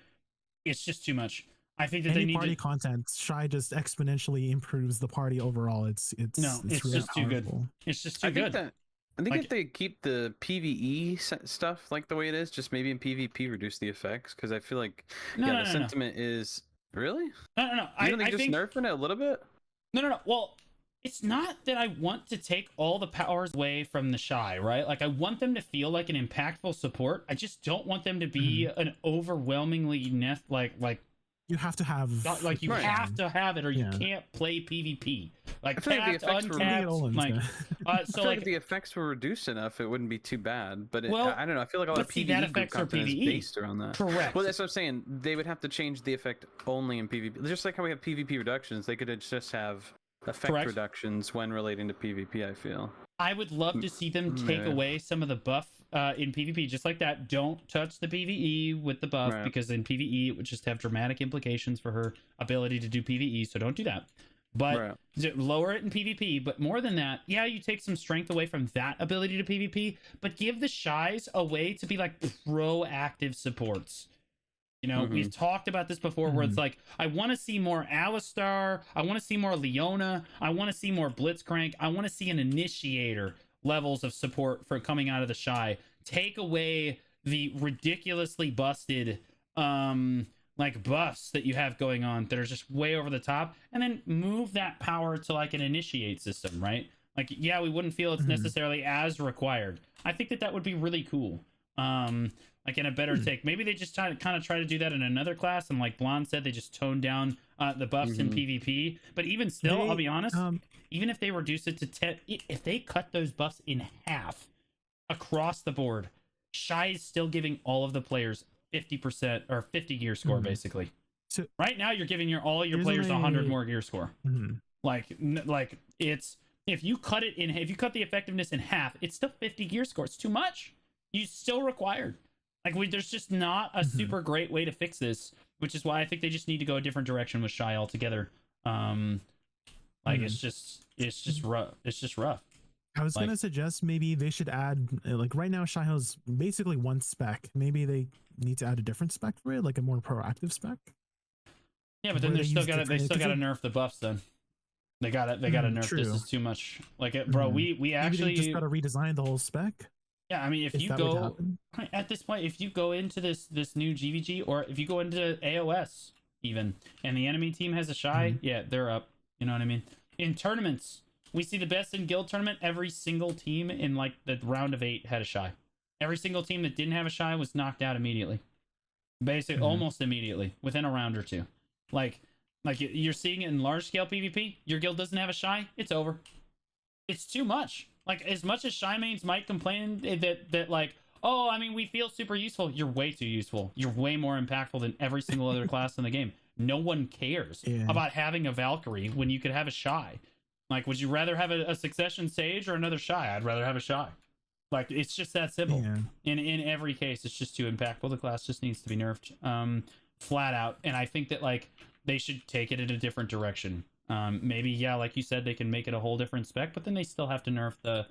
It's just too much. I think that Any they need party content, shy just exponentially improves the party overall. It's it's really just too good. powerful. It's just too I think good. that I think Like- if they keep the PVE stuff like the way it is, just maybe in PvP reduce the effects, because I feel like the sentiment is really. No. You don't think I just think nerfing it a little bit? no. Well, it's not that I want to take all the powers away from the shy, right? Like I want them to feel like an impactful support. I just don't want them to be an overwhelmingly like You have to have like you Right. have to have it or you Yeah. can't play PvP. Like I feel like the tapped, effects were- untapped, like I so feel like like if the effects were reduced enough, it wouldn't be too bad. But Well, I don't know. I feel like a lot of but see, PvE that group affects our content is PvE. based around that. correct. Well, that's what I'm saying. They would have to change the effect only in PvP. Just like how we have PvP reductions, they could just have effect Correct. reductions when relating to PvP, I feel. I would love to see them take Yeah. away some of the buff in PvP, just like that. Don't touch the PvE with the buff Right. because in PvE it would just have dramatic implications for her ability to do PvE. So don't do that. But Right. lower it in PvP. But more than that, yeah, you take some strength away from that ability to PvP, but give the shies a way to be like proactive supports. You know, we've talked about this before where it's like, I want to see more Alistar. I want to see more Leona. I want to see more Blitzcrank. I want to see an initiator levels of support for coming out of the shy. Take away the ridiculously busted like buffs that you have going on that are just way over the top, and then move that power to like an initiate system, right? Like, yeah, we wouldn't feel it's necessarily as required. I think that would be really cool. Like in a better take. Maybe they just kind of try to do that in another class, and like Blonde said, they just tone down the buffs in PvP. But even still, I'll be honest, even if they reduce it to 10, if they cut those buffs in half across the board, Shy is still giving all of the players 50% or 50 gear score basically. So right now, you're giving all your here's players my- 100 more gear score. Like it's if you cut the effectiveness in half, it's still 50 gear score. It's too much. You still required. Like there's just not a super great way to fix this, which is why I think they just need to go a different direction with Shy altogether. Like it's just rough. It's just rough. I was Like- gonna suggest maybe they should add like right now Shy has basically one spec. Maybe they need to add a different spec for it, like a more proactive spec. Yeah, but then Where they they still use got to different- 'cause nerf it- the buffs. Then they got to nerf. true. This is too much. Like bro, we Maybe actually they just gotta redesign the whole spec. yeah. I mean, if you that would go happen. at this point, if you go into this new GVG, or if you go into AOS even, and the enemy team has a shy, yeah, they're up. You know what I mean? In tournaments, we see the best in guild tournament. Every single team in like the round of 8 had a shy. Every single team that didn't have a shy was knocked out immediately. Basically, almost immediately, within a round or two. Like you're seeing it in large scale PvP. Your guild doesn't have a shy, it's over. It's too much. Like as much as shy mains might complain that like, oh, I mean, we feel super useful. You're way too useful. You're way more impactful than every single other class in the game. No one cares about having a Valkyrie when you could have a shy. Like, would you rather have a succession sage or another shy? I'd rather have a shy. Like, it's just that simple. Yeah. In every case, it's just too impactful. The class just needs to be nerfed, flat out. And I think that like they should take it in a different direction. Maybe yeah, like you said, they can make it a whole different spec, but then they still have to nerf the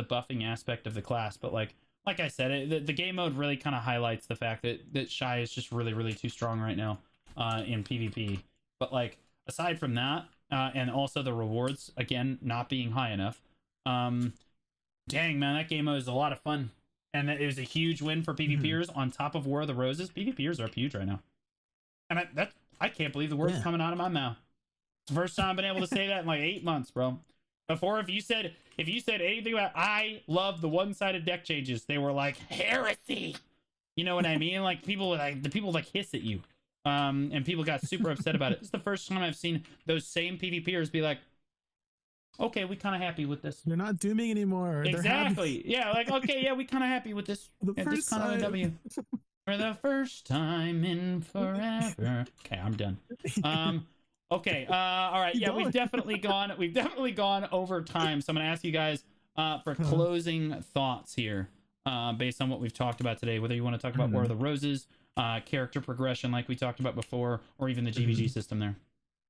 buffing aspect of the class. But like I said, the game mode really kind of highlights the fact that shy is just really too strong right now in PvP. But like aside from that, and also the rewards again not being high enough. Dang man, that game mode is a lot of fun, and it was a huge win for PvPers on top of War of the Roses. PvPers are up huge right now, and I can't believe the words coming out of my mouth. It's the first time I've been able to say that in like 8 months, bro. Before, if you said anything about I love the one-sided deck changes, they were like heresy. You know what I mean? Like people hiss at you. And people got super upset about it. It's the first time I've seen those same PvPers be like, okay, we kind of happy with this. They're not dooming anymore. Exactly. Yeah, like okay, yeah, we kind of happy with this. The Yeah, first kinda a time. W. For the first time in forever. Okay, I'm done. Okay. All right. Keep Yeah, going. we've definitely gone over time. So I'm gonna ask you guys for closing thoughts here, based on what we've talked about today. Whether you want to talk about War of the Roses, character progression, like we talked about before, or even the GVG system there.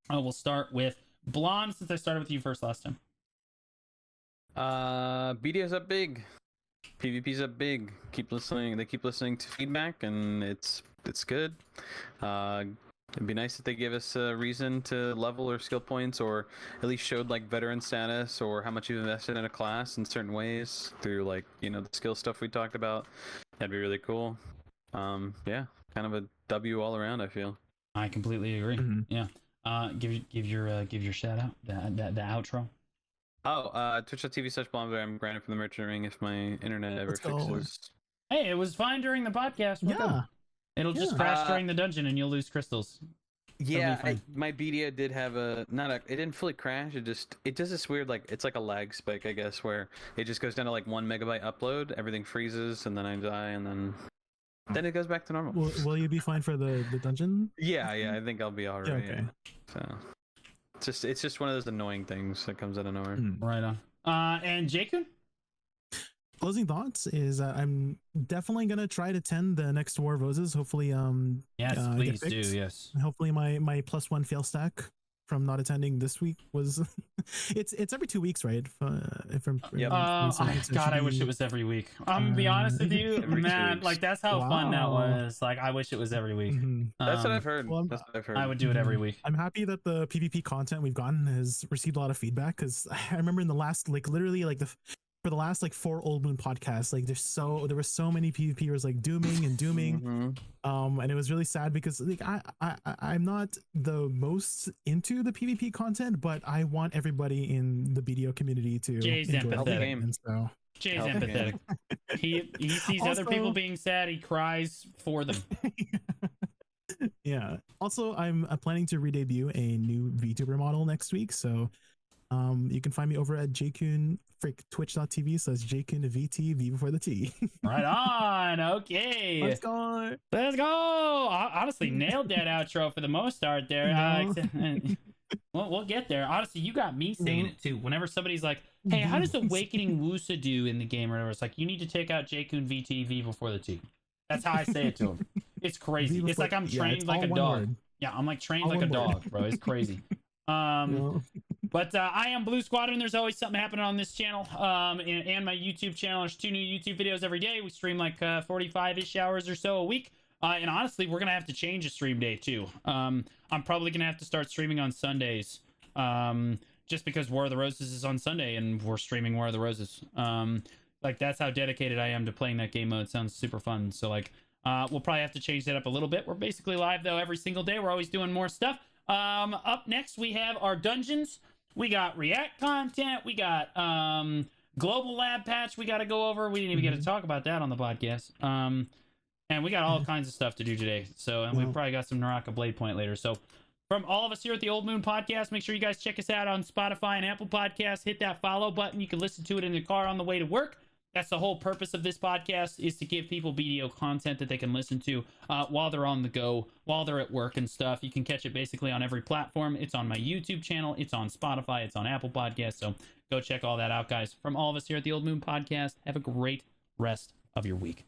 We'll start with Blonde, since I started with you first last time. BDS up big. PvP's up big. Keep listening. They keep listening to feedback, and it's good. It'd be nice if they gave us a reason to level or skill points, or at least showed like veteran status or how much you've invested in a class in certain ways through like the skill stuff we talked about. That'd be really cool. Yeah, kind of a W all around, I feel. I completely agree. Yeah. Give your shout out, the outro. Oh, twitch.tv/blondebear. I'm grinding for the merchant ring if my internet ever fixes. Hey, it was fine during the podcast. We're good. It'll just crash during the dungeon and you'll lose crystals. Yeah, my BDO did have it didn't fully crash. It does this weird, like, it's like a lag spike, I guess, where it just goes down to like 1 megabyte upload, everything freezes, and then I die, and then it goes back to normal. Will you be fine for the dungeon? Yeah, I think I'll be alright. Yeah, okay. So it's just one of those annoying things that comes out of nowhere. Right on. And Jakun? Closing thoughts is I'm definitely gonna try to attend the next War of Roses. Hopefully, yes, please do. Yes. Hopefully, my +1 fail stack from not attending this week was. it's every 2 weeks, right? God, I wish it was every week. I'm gonna be honest with you, man. Like that's how fun that was. Like I wish it was every week. That's what I've heard. Well, That's what I've heard. I would do it every week. I'm happy that the PvP content we've gotten has received a lot of feedback, because I remember in the last for the last 4 Old Moon podcasts, there were so many PvPers dooming and dooming, and it was really sad because I'm not the most into the PvP content, but I want everybody in the BDO community to Jay's enjoy empathetic. the game. And so Jay's empathetic. He sees other people being sad. He cries for them. Yeah. Also, I'm planning to re-debut a new VTuber model next week, so you can find me over at twitch.tv/jkunvt, V before the T. Right on. Okay. Let's go. Honestly, nailed that outro for the most part there. We'll get there. Honestly, you got me saying it too. Whenever somebody's like, hey, how does Awakening Wusa do in the game or whatever? It's like, you need to take out Jakun VT, V before the T. That's how I say it to him. It's crazy. It's like I'm trained like a dog. Word. Yeah, I'm like trained like a dog, bro. It's crazy. But I am Blue Squadron. There's always something happening on this channel, and my YouTube channel. There's 2 new YouTube videos every day. We stream like 45-ish hours or so a week. And honestly, we're gonna have to change the stream day too. I'm probably gonna have to start streaming on Sundays, just because War of the Roses is on Sunday, and we're streaming War of the Roses. Like that's how dedicated I am to playing that game mode. It sounds super fun. So like, we'll probably have to change that up a little bit. We're basically live though every single day. We're always doing more stuff. Up next we have our dungeons. We got React content. We got global lab patch we got to go over. We didn't even get to talk about that on the podcast. And we got all kinds of stuff to do today. So, and we've probably got some Naraka Blade Point later. So, from all of us here at the Old Moon Podcast, make sure you guys check us out on Spotify and Apple Podcasts. Hit that follow button. You can listen to it in the car on the way to work. That's the whole purpose of this podcast, is to give people BDO content that they can listen to while they're on the go, while they're at work and stuff. You can catch it basically on every platform. It's on my YouTube channel. It's on Spotify. It's on Apple Podcasts. So go check all that out, guys. From all of us here at the Old Moon Podcast, have a great rest of your week.